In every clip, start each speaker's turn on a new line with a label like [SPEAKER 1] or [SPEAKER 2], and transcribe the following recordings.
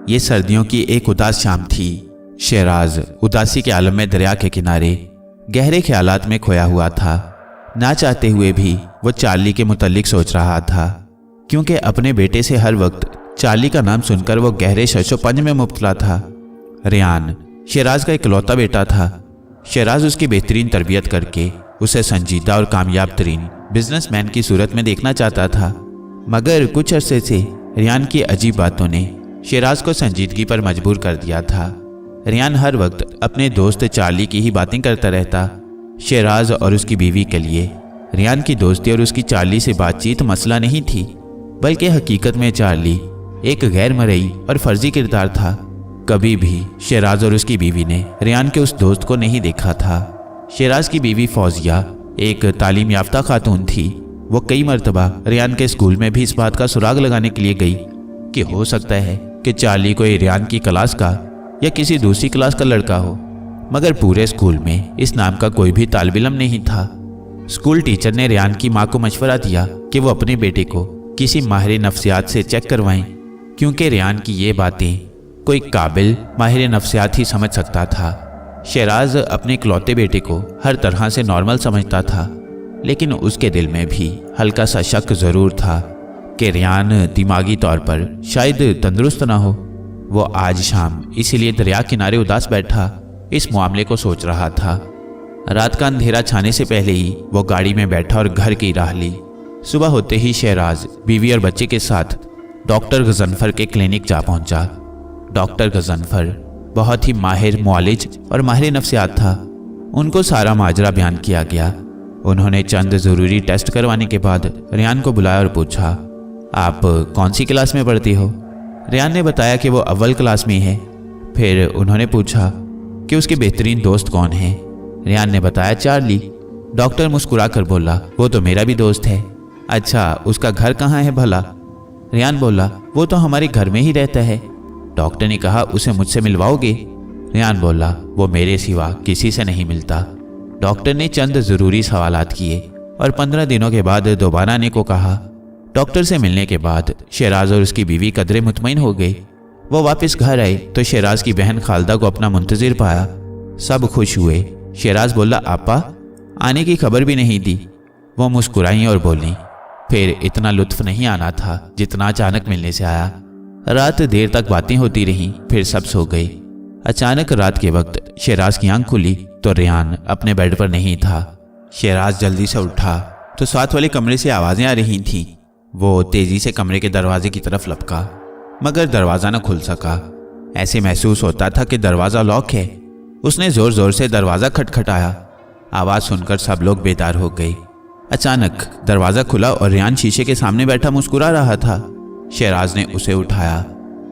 [SPEAKER 1] ये सर्दियों की एक उदास शाम थी। शेराज उदासी के आलम में दरिया के किनारे गहरे ख्यालात में खोया हुआ था। ना चाहते हुए भी वो चार्ली के मुतल्लिक सोच रहा था, क्योंकि अपने बेटे से हर वक्त चार्ली का नाम सुनकर वो गहरे शशोपंज में मुब्तला था। रेयान शेराज का इकलौता बेटा था। शेराज उसकी बेहतरीन तरबियत करके उसे संजीदा और कामयाब तरीन बिजनेसमैन की सूरत में देखना चाहता था, मगर कुछ अरसे से रेयान की अजीब बातों ने शेराज को संजीदगी पर मजबूर कर दिया था। रेयान हर वक्त अपने दोस्त चार्ली की ही बातें करता रहता। शेराज और उसकी बीवी के लिए रेयान की दोस्ती और उसकी चार्ली से बातचीत मसला नहीं थी, बल्कि हकीकत में चार्ली एक गैर मरई और फर्जी किरदार था। कभी भी शेराज और उसकी बीवी ने रेयान के उस दोस्त को नहीं देखा था। शेराज की बीवी फौजिया एक तालीम याफ्ता खातून थी। वो कई मरतबा रेयान के स्कूल में भी इस बात का सुराग लगाने के लिए गई कि हो सकता है कि चार्ली कोई रेयान की क्लास का या किसी दूसरी क्लास का लड़का हो, मगर पूरे स्कूल में इस नाम का कोई भी तालिब इल्म नहीं था। स्कूल टीचर ने रेयान की मां को मशवरा दिया कि वो अपने बेटे को किसी माहिर नफ्सियात से चेक करवाएं, क्योंकि रेयान की ये बातें कोई काबिल माहिर नफ्सियात ही समझ सकता था। शेराज अपने इकलौते बेटे को हर तरह से नॉर्मल समझता था, लेकिन उसके दिल में भी हल्का सा शक ज़रूर था कि रेयान दिमागी तौर पर शायद तंदुरुस्त ना हो। वो आज शाम इसीलिए दरिया किनारे उदास बैठा इस मामले को सोच रहा था। रात का अंधेरा छाने से पहले ही वो गाड़ी में बैठा और घर की राह ली। सुबह होते ही शेराज बीवी और बच्चे के साथ डॉक्टर गजनफर के क्लिनिक जा पहुंचा। डॉक्टर गजनफर बहुत ही माहिर मुआलिज और माहिर नफ्सियात था। उनको सारा माजरा बयान किया गया। उन्होंने चंद ज़रूरी टेस्ट करवाने के बाद रेयान को बुलाया और पूछा, आप कौन सी क्लास में पढ़ती हो? रेयान ने बताया कि वो अव्वल क्लास में है। फिर उन्होंने पूछा कि उसके बेहतरीन दोस्त कौन है? रेयान ने बताया, चार्ली। डॉक्टर मुस्कुरा कर बोला, वो तो मेरा भी दोस्त है। अच्छा, उसका घर कहाँ है भला? रेयान बोला, वो तो हमारे घर में ही रहता है। डॉक्टर ने कहा, उसे मुझसे मिलवाओगे? रेयान बोला, वो मेरे सिवा किसी से नहीं मिलता। डॉक्टर ने चंद ज़रूरी सवालात किए और 15 दिनों के बाद दोबारा आने को कहा। डॉक्टर से मिलने के बाद शेराज और उसकी बीवी कदरे मुतमईन हो गई। वो वापस घर आए तो शेराज की बहन खालदा को अपना मुंतजिर पाया। सब खुश हुए। शेराज बोला, आपा आने की खबर भी नहीं दी। वो मुस्कुराई और बोली, फिर इतना लुत्फ नहीं आना था जितना अचानक मिलने से आया। रात देर तक बातें होती रहीं, फिर सब सो गए। अचानक रात के वक्त शेराज की आंख खुली तो रेयान अपने बेड पर नहीं था। शेराज जल्दी से उठा तो साथ वाले कमरे से आवाज़ें आ रही थीं। वो तेज़ी से कमरे के दरवाजे की तरफ लपका, मगर दरवाज़ा न खुल सका। ऐसे महसूस होता था कि दरवाज़ा लॉक है। उसने ज़ोर ज़ोर से दरवाज़ा खटखटाया। आवाज़ सुनकर सब लोग बेदार हो गए। अचानक दरवाज़ा खुला और रेयान शीशे के सामने बैठा मुस्कुरा रहा था। शेराज ने उसे उठाया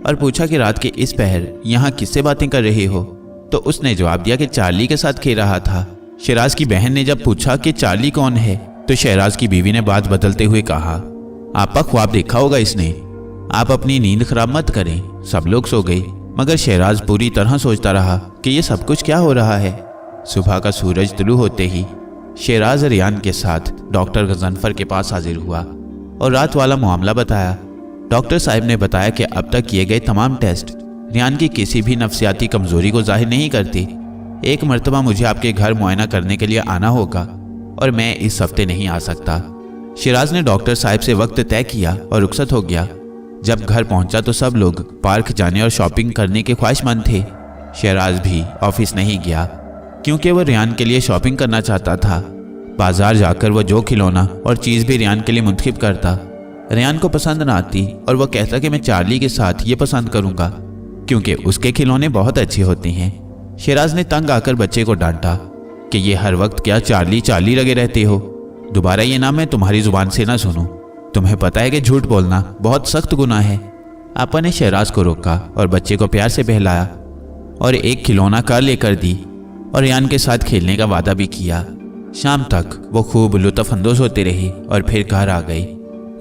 [SPEAKER 1] और पूछा कि रात के इस पहर यहाँ किससे बातें कर रहे हो? तो उसने जवाब दिया कि चार्ली के साथ खेल रहा था। शेराज की बहन ने जब पूछा कि चार्ली कौन है, तो शेराज की बीवी ने बात बदलते हुए कहा, आपा ख्वाब देखा होगा इसने। आप अपनी नींद खराब मत करें। सब लोग सो गए, मगर शेराज पूरी तरह सोचता रहा कि ये सब कुछ क्या हो रहा है। सुबह का सूरज तुलू होते ही शेराज रेयान के साथ डॉक्टर गजनफर के पास हाजिर हुआ और रात वाला मामला बताया। डॉक्टर साहब ने बताया कि अब तक किए गए तमाम टेस्ट रेयान की किसी भी नफ्सियाती कमजोरी को जाहिर नहीं करते। एक मरतबा मुझे आपके घर मुआयना करने के लिए आना होगा और मैं इस हफ्ते नहीं आ सकता। शेराज ने डॉक्टर साहब से वक्त तय किया और रुखसत हो गया। जब घर पहुंचा तो सब लोग पार्क जाने और शॉपिंग करने के ख्वाहिशमंद थे। शेराज भी ऑफिस नहीं गया, क्योंकि वह रेयान के लिए शॉपिंग करना चाहता था। बाजार जाकर वह जो खिलौना और चीज़ भी रेयान के लिए मुंतखब करता, रेयान को पसंद न आती और वह कहता कि मैं चार्ली के साथ ये पसंद करूँगा, क्योंकि उसके खिलौने बहुत अच्छे होते हैं। शेराज ने तंग आकर बच्चे को डांटा कि ये हर वक्त क्या चार्ली चार्ली लगे रहते हो। दोबारा ये नाम मैं तुम्हारी ज़ुबान से ना सुनूं। तुम्हें पता है कि झूठ बोलना बहुत सख्त गुनाह है। आपा ने शेराज को रोका और बच्चे को प्यार से बहलाया और एक खिलौना कार लेकर दी और रेयान के साथ खेलने का वादा भी किया। शाम तक वो खूब लुत्फ़ अंदोज़ होते रहे और फिर घर आ गए।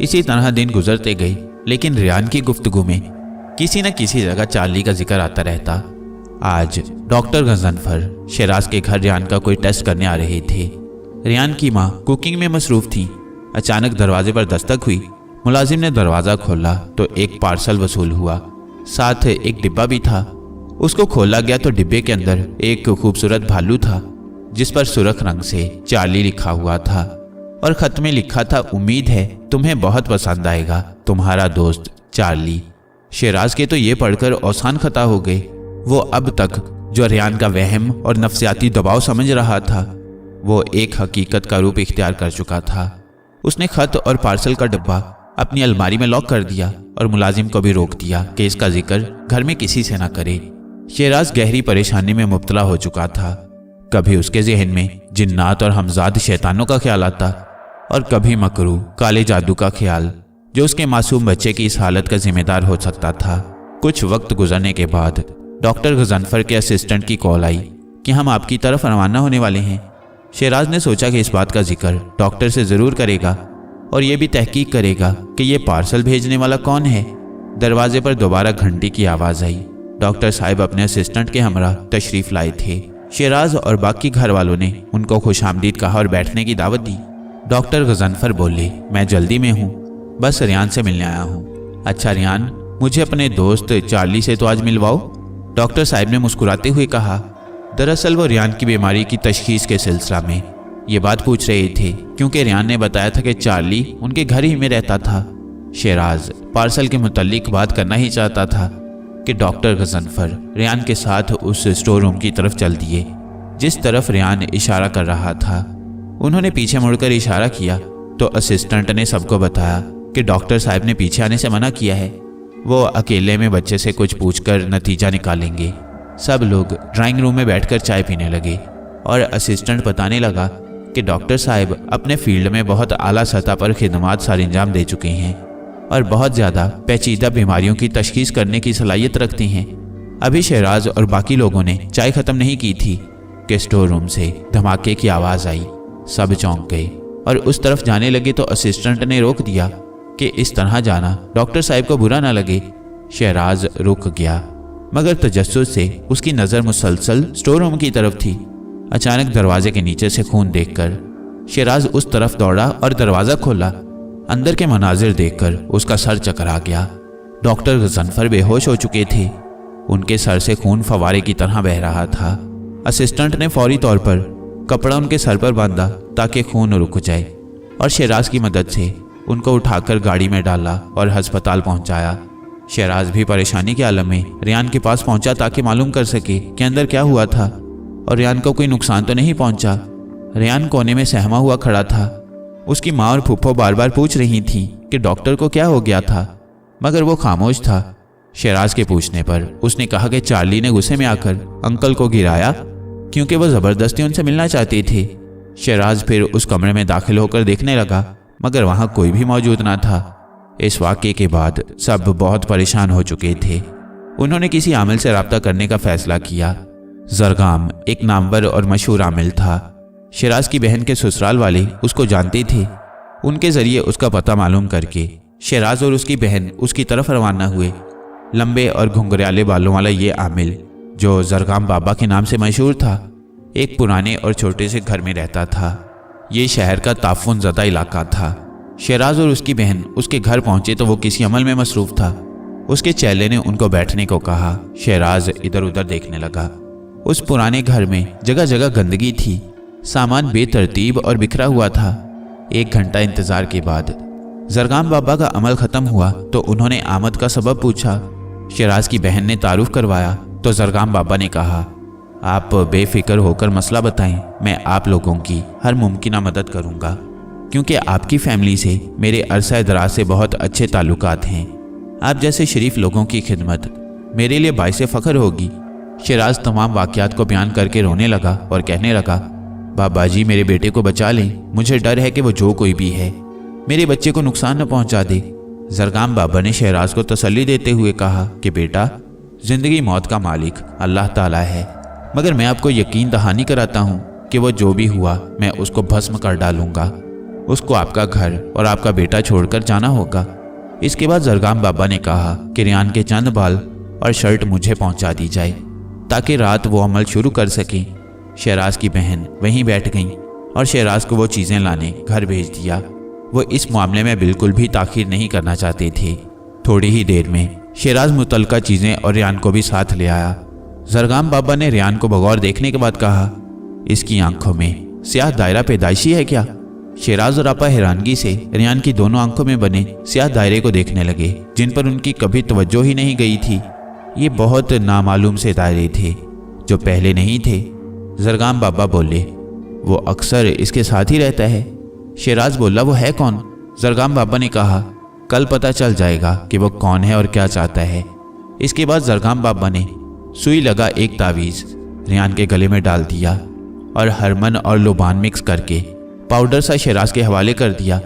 [SPEAKER 1] इसी तरह दिन गुजरते गए, लेकिन रेयान की गुफ्तगू में किसी न किसी जगह चार्ली का जिक्र आता रहता। आज डॉक्टर गजनफर शेराज के घर रेयान का कोई टेस्ट करने आ रहे थे। रेयान की माँ कुकिंग में मसरूफ़ थी। अचानक दरवाजे पर दस्तक हुई। मुलाजिम ने दरवाज़ा खोला तो एक पार्सल वसूल हुआ। साथ एक डिब्बा भी था। उसको खोला गया तो डिब्बे के अंदर एक खूबसूरत भालू था जिस पर सुर्ख रंग से चार्ली लिखा हुआ था और खत में लिखा था, उम्मीद है तुम्हें बहुत पसंद आएगा, तुम्हारा दोस्त चार्ली। शेराज के तो ये पढ़कर औसान खता हो गए। वो अब तक जो रेहान का वहम और नफ्सियाती दबाव समझ रहा था वो एक हकीकत का रूप इख्तियार कर चुका था। उसने खत और पार्सल का डब्बा अपनी अलमारी में लॉक कर दिया और मुलाजिम को भी रोक दिया कि इसका जिक्र घर में किसी से ना करे। शेराज गहरी परेशानी में मुब्तला हो चुका था। कभी उसके जहन में जिन्नात और हमजाद शैतानों का ख्याल आता और कभी मकरू काले जादू का ख्याल जो उसके मासूम बच्चे की इस हालत का जिम्मेदार हो सकता था। कुछ वक्त गुजरने के बाद डॉक्टर गजनफर के असिस्टेंट की कॉल आई कि हम आपकी तरफ रवाना होने वाले हैं। शेराज ने सोचा कि इस बात का जिक्र डॉक्टर से ज़रूर करेगा और ये भी तहकीक करेगा कि ये पार्सल भेजने वाला कौन है। दरवाजे पर दोबारा घंटी की आवाज़ आई। डॉक्टर साहब अपने असिस्टेंट के हमरा तशरीफ़ लाए थे। शेराज और बाकी घर वालों ने उनको खुशामदीद कहा और बैठने की दावत दी। डॉक्टर गजनफर बोले, मैं जल्दी में हूँ, बस रेहान से मिलने आया हूँ। अच्छा रेहान, मुझे अपने दोस्त चार्ली से तो आज मिलवाओ, डॉक्टर साहब ने मुस्कुराते हुए कहा। दरअसल वो रेहान की बीमारी की तशखीस के सिलसिला में ये बात पूछ रहे थे क्योंकि रेहान ने बताया था कि चार्ली उनके घर ही में रहता था। शेराज पार्सल के मुतल्लिक बात करना ही चाहता था कि डॉक्टर गजनफर रेहान के साथ उस स्टोर रूम की तरफ चल दिए जिस तरफ रेहान इशारा कर रहा था। उन्होंने पीछे मुड़कर इशारा किया तो असिस्टेंट ने सबको बताया कि डॉक्टर साहब ने पीछे आने से मना किया है, वो अकेले में बच्चे से कुछ पूछकर नतीजा निकालेंगे। सब लोग ड्राइंग रूम में बैठकर चाय पीने लगे और असिस्टेंट बताने लगा कि डॉक्टर साहब अपने फील्ड में बहुत आला सतह पर खिदमात सरंजाम दे चुके हैं और बहुत ज़्यादा पेचीदा बीमारियों की तशखीस करने की सलाहियत रखते हैं। अभी शेराज और बाकी लोगों ने चाय ख़त्म नहीं की थी कि स्टोर रूम से धमाके की आवाज़ आई। सब चौंक गए और उस तरफ जाने लगे तो असिस्टेंट ने रोक दिया कि इस तरह जाना डॉक्टर साहब को बुरा ना लगे। शेराज रुक गया मगर तजस्सुस से उसकी नज़र मुसलसल स्टोर रूम की तरफ थी। अचानक दरवाजे के नीचे से खून देखकर शेराज उस तरफ दौड़ा और दरवाज़ा खोला। अंदर के मनाजिर देखकर उसका सर चकरा गया। डॉक्टर गजनफर बेहोश हो चुके थे, उनके सर से खून फवारे की तरह बह रहा था। असिस्टेंट ने फौरी तौर पर कपड़ा उनके सर पर बांधा ताकि खून रुक जाए और शेराज की मदद से उनको उठाकर गाड़ी में डाला और अस्पताल पहुंचाया। शेराज भी परेशानी के आलम में रेहान के पास पहुंचा ताकि मालूम कर सके कि अंदर क्या हुआ था और रेहान को कोई नुकसान तो नहीं पहुंचा। रेहान कोने में सहमा हुआ खड़ा था। उसकी माँ और फूफो बार बार पूछ रही थी कि डॉक्टर को क्या हो गया था, मगर वो खामोश था। शेराज के पूछने पर उसने कहा कि चार्ली ने गुस्से में आकर अंकल को गिराया क्योंकि वो ज़बरदस्ती उनसे मिलना चाहते थे। शेराज फिर उस कमरे में दाखिल होकर देखने लगा मगर वहाँ कोई भी मौजूद ना था। इस वाक़े के बाद सब बहुत परेशान हो चुके थे। उन्होंने किसी आमिल से रब्ता करने का फ़ैसला किया। जरगाम एक नामवर और मशहूर आमिल था। शेराज की बहन के ससुराल वाले उसको जानते थे। उनके ज़रिए उसका पता मालूम करके शेराज और उसकी बहन उसकी तरफ रवाना हुए। लंबे और घुंघराले बालों वाला ये आमिल जो जरगाम बाबा के नाम से मशहूर था, एक पुराने और छोटे से घर में रहता था। ये शहर का ताफुन ज़दा इलाका था। शेराज और उसकी बहन उसके घर पहुंचे तो वो किसी अमल में मसरूफ़ था। उसके चेले ने उनको बैठने को कहा। शेराज इधर उधर देखने लगा। उस पुराने घर में जगह जगह गंदगी थी, सामान बेतरतीब और बिखरा हुआ था। 1 घंटा इंतज़ार के बाद जरगाम बाबा का अमल ख़त्म हुआ तो उन्होंने आमद का सबब पूछा। शेराज की बहन ने तारुफ करवाया तो जरगाम बाबा ने कहा, आप बेफिक्र होकर मसला बताएं, मैं आप लोगों की हर मुमकिन मदद करूंगा क्योंकि आपकी फैमिली से मेरे अरसा दराज से बहुत अच्छे ताल्लुकात हैं। आप जैसे शरीफ लोगों की खिदमत मेरे लिए बाइसे फ़ख्र होगी। शेराज तमाम वाक़यात को बयान करके रोने लगा और कहने लगा, बाबा जी मेरे बेटे को बचा लें, मुझे डर है कि वो जो कोई भी है मेरे बच्चे को नुकसान न पहुंचा दे। जरगाम बाबा ने शेराज को तसल्ली देते हुए कहा कि बेटा, ज़िंदगी मौत का मालिक अल्लाह ताला है, मगर मैं आपको यकीन दहानी कराता हूँ कि वो जो भी हुआ मैं उसको भस्म कर डालूंगा। उसको आपका घर और आपका बेटा छोड़कर जाना होगा। इसके बाद जरगाम बाबा ने कहा कि रेहान के चंद बाल और शर्ट मुझे पहुंचा दी जाए ताकि रात वो अमल शुरू कर सकें। शेराज की बहन वहीं बैठ गई और शेराज को वो चीज़ें लाने घर भेज दिया। वो इस मामले में बिल्कुल भी ताख़ीर नहीं करना चाहते थे। थोड़ी ही देर में शेराज मुतलका चीज़ें और रियान को भी साथ ले आया। जरगाम बाबा ने रियान को बगौर देखने के बाद कहा, इसकी आंखों में स्याह दायरा पैदाइशी है क्या? शेराज और आपा हैरानगी से रियान की दोनों आंखों में बने स्याह दायरे को देखने लगे, जिन पर उनकी कभी तवज्जो ही नहीं गई थी। ये बहुत नामालूम से दायरे थे जो पहले नहीं थे। जरगाम बाबा बोले, वो अक्सर इसके साथ ही रहता है। शेराज बोला, वो है कौन? जरगाम बाबा ने कहा, कल पता चल जाएगा कि वो कौन है और क्या चाहता है। इसके बाद जरगाम बाबा ने सुई लगा एक तावीज़ रियान के गले में डाल दिया और हरमन और लोबान मिक्स करके पाउडर सा शेराज के हवाले कर दिया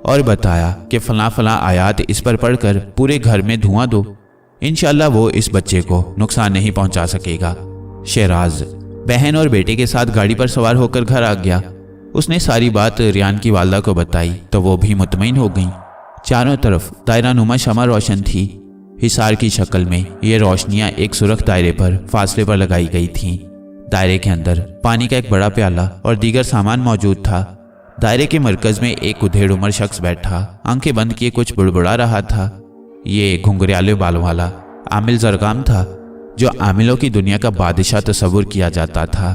[SPEAKER 1] और बताया कि फलां फलां आयात इस पर पढ़कर पूरे घर में धुआं दो, इंशाल्लाह वो इस बच्चे को नुकसान नहीं पहुंचा सकेगा। शेराज बहन और बेटे के साथ गाड़ी पर सवार होकर घर आ गया। उसने सारी बात रियान की वालदा को बताई तो वो भी मुतमईन हो गई। चारों तरफ दायरा नुमा शमा रोशन थी। हिसार की शक्ल में ये रोशनियां एक सुरख दायरे पर फासले पर लगाई गई थीं। दायरे के अंदर पानी का एक बड़ा प्याला और दीगर सामान मौजूद था। दायरे के मरकज में एक उधेड़ उम्र शख्स बैठा आंखें बंद किए कुछ बुड़बुड़ा रहा था। ये घुंघराले बालों वाला आमिल जरगाम था, जो आमिलों की दुनिया का बादशाह तस्वुर किया जाता था।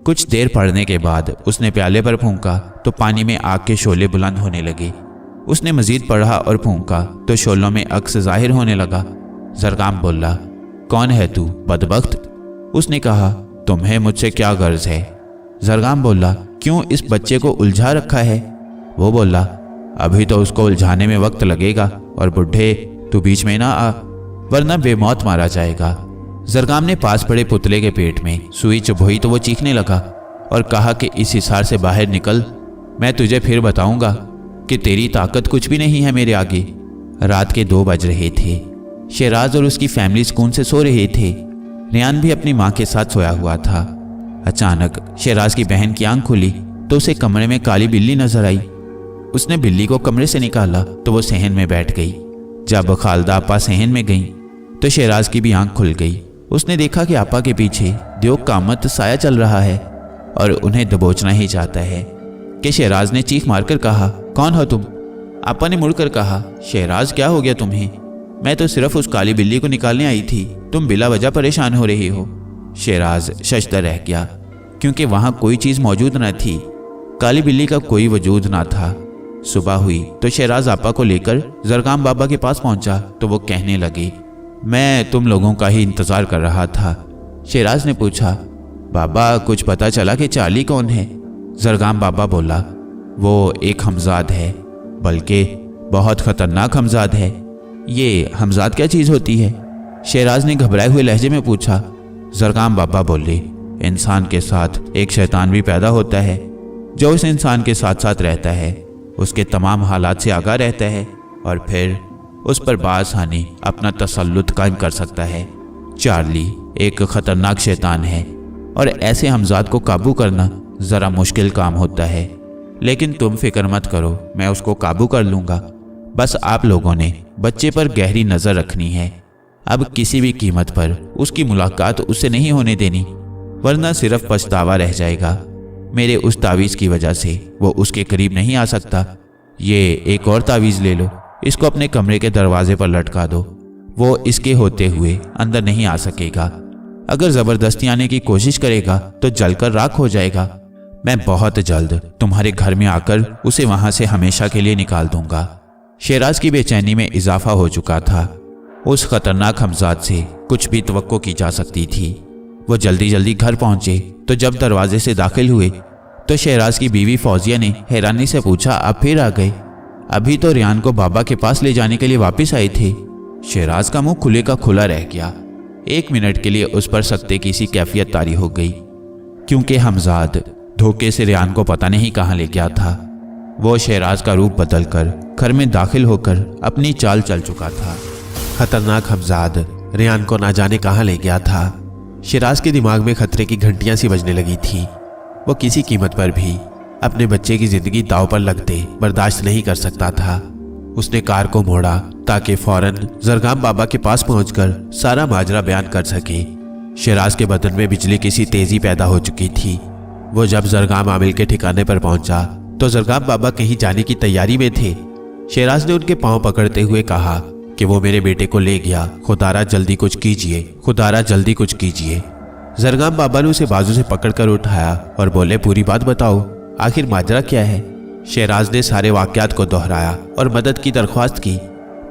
[SPEAKER 1] कुछ देर पढ़ने के बाद उसने प्याले पर फूंका तो पानी में आग के शोले बुलंद होने लगे। उसने मजीद पढ़ा और फूंका तो शोलों में अक्स जाहिर होने लगा। जरगाम बोला, कौन है तू बदबख्त? उसने कहा, तुम्हें मुझसे क्या गर्ज है? जरगाम बोला, क्यों इस बच्चे को उलझा रखा है? वो बोला, अभी तो उसको उलझाने में वक्त लगेगा और बुढ़े तू बीच में ना आ, वरना बेमौत मारा जाएगा। जरगाम ने पास पड़े पुतले के पेट में सुई चुभोई तो वो चीखने लगा और कहा कि इस हिसार से बाहर निकल, मैं तुझे फिर बताऊंगा कि तेरी ताकत कुछ भी नहीं है मेरे आगे। रात के 2 बज रहे थे। शेराज और उसकी फैमिली सुकून से सो रहे थे। रियान भी अपनी माँ के साथ सोया हुआ था। अचानक शेराज की बहन की आंख खुली तो उसे कमरे में काली बिल्ली नजर आई। उसने बिल्ली को कमरे से निकाला तो वो सहन में बैठ गई। जब खालदा आपा सहन में गई तो शेराज की भी आंख खुल गई। उसने देखा कि आपा के पीछे द्योग कामत साया चल रहा है और उन्हें दबोचना ही चाहता है कि शेराज ने चीख मारकर कहा, कौन हो तुम? आपा ने मुड़कर कहा, शेराज क्या हो गया तुम्हें? मैं तो सिर्फ उस काली बिल्ली को निकालने आई थी, तुम बिला वजह परेशान हो रही हो। शेराज शशदर रह गया क्योंकि वहां कोई चीज मौजूद न थी। काली बिल्ली का कोई वजूद ना था। सुबह हुई तो शेराज आपा को लेकर जरगाम बाबा के पास पहुंचा तो वो कहने लगे, मैं तुम लोगों का ही इंतजार कर रहा था। शेराज ने पूछा, बाबा कुछ पता चला कि चार्ली कौन है? जरगाम बाबा बोला, वो एक हमजाद है, बल्कि बहुत खतरनाक हमजाद है। ये हमजाद क्या चीज़ होती है? शेराज ने घबराए हुए लहजे में पूछा। जरगाम बाबा बोले, इंसान के साथ एक शैतान भी पैदा होता है जो उस इंसान के साथ साथ रहता है, उसके तमाम हालात से आगाह रहता है और फिर उस पर बासानी अपना तसल्लुत कायम कर सकता है। चार्ली एक खतरनाक शैतान है और ऐसे हमजाद को काबू करना ज़रा मुश्किल काम होता है, लेकिन तुम फिक्र मत करो, मैं उसको काबू कर लूँगा। बस आप लोगों ने बच्चे पर गहरी नज़र रखनी है। अब किसी भी कीमत पर उसकी मुलाकात उससे नहीं होने देनी, वरना सिर्फ पछतावा रह जाएगा। मेरे उस तावीज़ की वजह से वो उसके करीब नहीं आ सकता। ये एक और तावीज़ ले लो, इसको अपने कमरे के दरवाजे पर लटका दो। वो इसके होते हुए अंदर नहीं आ सकेगा। अगर ज़बरदस्ती आने की कोशिश करेगा तो जलकर राख हो जाएगा। मैं बहुत जल्द तुम्हारे घर में आकर उसे वहां से हमेशा के लिए निकाल दूंगा। शेराज की बेचैनी में इजाफा हो चुका था। उस खतरनाक हमजाद से कुछ भी तवक्को की जा सकती थी। वो जल्दी जल्दी घर पहुंचे तो जब दरवाजे से दाखिल हुए तो शेराज की बीवी फौजिया ने हैरानी से पूछा, आप फिर आ गए? अभी तो रियान को बाबा के पास ले जाने के लिए वापस आए थे। शेराज का मुंह खुले का खुला रह गया। 1 मिनट के लिए उस पर सकते की सी कैफियत तारी हो गई, क्योंकि हमजाद धोखे से रियान को पता नहीं कहाँ ले गया था। वो शेराज का रूप बदलकर घर में दाखिल होकर अपनी चाल चल चुका था। खतरनाक हमजाद रियान को ना जाने कहाँ ले गया था। शेराज के दिमाग में खतरे की घंटियां सी बजने लगी थी। वो किसी कीमत पर भी अपने बच्चे की जिंदगी दांव पर लगते बर्दाश्त नहीं कर सकता था। उसने कार को मोड़ा ताकि फौरन जरगाम बाबा के पास पहुंचकर सारा माजरा बयान कर सके। शेराज के बदन में बिजली की सी तेजी पैदा हो चुकी थी। वो जब जरगाम आमिल के ठिकाने पर पहुंचा तो जरगाम बाबा कहीं जाने की तैयारी में थे। शेराज ने उनके पांव पकड़ते हुए कहा, कि वो मेरे बेटे को ले गया। खुदारा जल्दी कुछ कीजिए, खुदारा जल्दी कुछ कीजिए। जरगाम बाबा ने उसे बाजू से पकड़कर उठाया और बोले, पूरी बात बताओ, आखिर माजरा क्या है? शहराज ने सारे वाकयात को दोहराया और मदद की दरख्वास्त की।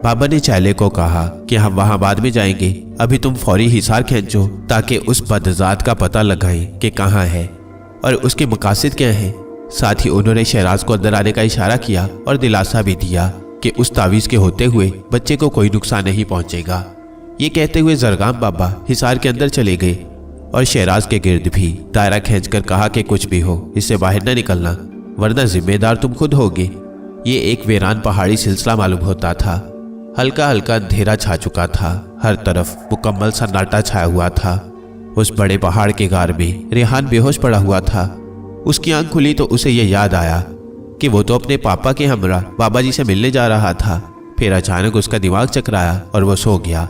[SPEAKER 1] बाबा ने चाले को कहा कि हम वहां बाद में जाएंगे, अभी तुम फौरी हिसार खींचो ताकि उस बदजात का पता लगाएं कि कहाँ है और उसके मकासद क्या हैं। साथ ही उन्होंने शहराज को अंदर आने का इशारा किया और दिलासा भी दिया कि उस तावीज़ के होते हुए बच्चे को कोई नुकसान नहीं पहुंचेगा। ये कहते हुए जरगाम बाबा हिसार के अंदर चले गए और शहराज के गिर्द भी दायरा खींचकर कहा कि कुछ भी हो, इससे बाहर न निकलना, वरना जिम्मेदार तुम खुद होगे। ये एक वीरान पहाड़ी सिलसिला मालूम होता था। हल्का हल्का अंधेरा छा चुका था, हर तरफ मुकम्मल सन्नाटा छाया हुआ था। उस बड़े पहाड़ के गार में रेहान बेहोश पड़ा हुआ था। उसकी आंख खुली तो उसे यह याद आया कि वो तो अपने पापा के हमरा बाबा जी से मिलने जा रहा था। फिर अचानक उसका दिमाग चकराया और वो सो गया।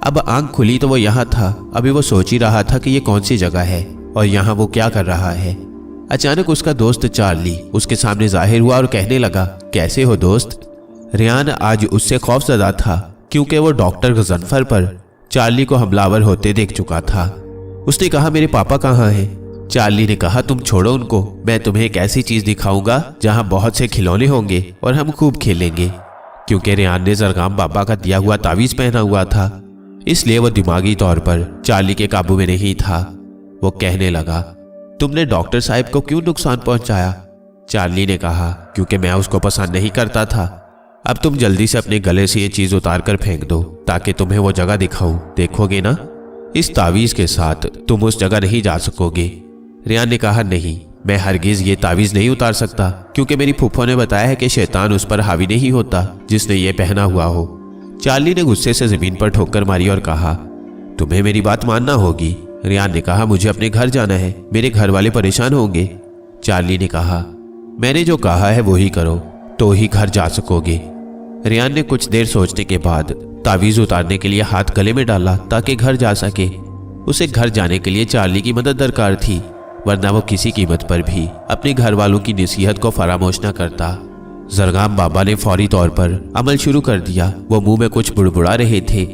[SPEAKER 1] अब आंख खुली तो वो यहाँ था। अभी वो सोच ही रहा था कि ये कौन सी जगह है और यहाँ वो क्या कर रहा है। अचानक उसका दोस्त चार्ली उसके सामने जाहिर हुआ और कहने लगा, कैसे हो दोस्त? रेहान आज उससे खौफजदा था क्योंकि वो डॉक्टर गजनफर पर चार्ली को हमलावर होते देख चुका था। उसने कहा, मेरे पापा कहाँ हैं? चार्ली ने कहा, तुम छोड़ो उनको, मैं तुम्हें एक ऐसी चीज दिखाऊंगा जहां बहुत से खिलौने होंगे और हम खूब खेलेंगे। क्योंकि रेहान ने जरगाम बाबा का दिया हुआ तावीज पहना हुआ था, इसलिए वो दिमागी तौर पर चार्ली के काबू में नहीं था। वो कहने लगा, तुमने डॉक्टर साहब को क्यों नुकसान पहुंचाया? चार्ली ने कहा, क्योंकि मैं उसको पसंद नहीं करता था। अब तुम जल्दी से अपने गले से ये चीज उतार कर फेंक दो ताकि तुम्हें वो जगह दिखाऊं। देखोगे ना, इस तावीज के साथ तुम उस जगह नहीं जा सकोगे। रेहान ने कहा, नहीं, मैं हरगिज ये तावीज नहीं उतार सकता क्योंकि मेरी फूफो ने बताया है कि शैतान उस पर हावी नहीं होता जिसने ये पहना हुआ हो। चार्ली ने गुस्से से जमीन पर ठोकर मारी और कहा, तुम्हें मेरी बात मानना होगी। रेहान ने कहा, मुझे अपने घर जाना है, मेरे घर वाले परेशान होंगे। चार्ली ने कहा, मैंने जो कहा है वो ही करो तो ही घर जा सकोगे। रेहान ने कुछ देर सोचने के बाद तावीज उतारने के लिए हाथ गले में डाला ताकि घर जा सके। उसे घर जाने के लिए चार्ली की मदद दरकार थी, वरना वो किसी कीमत पर भी अपने घर वालों की नसीहत को फरामोश न करता। जरगाम बाबा ने फौरी तौर पर अमल शुरू कर दिया। वो मुंह में कुछ बुड़बुड़ा रहे थे,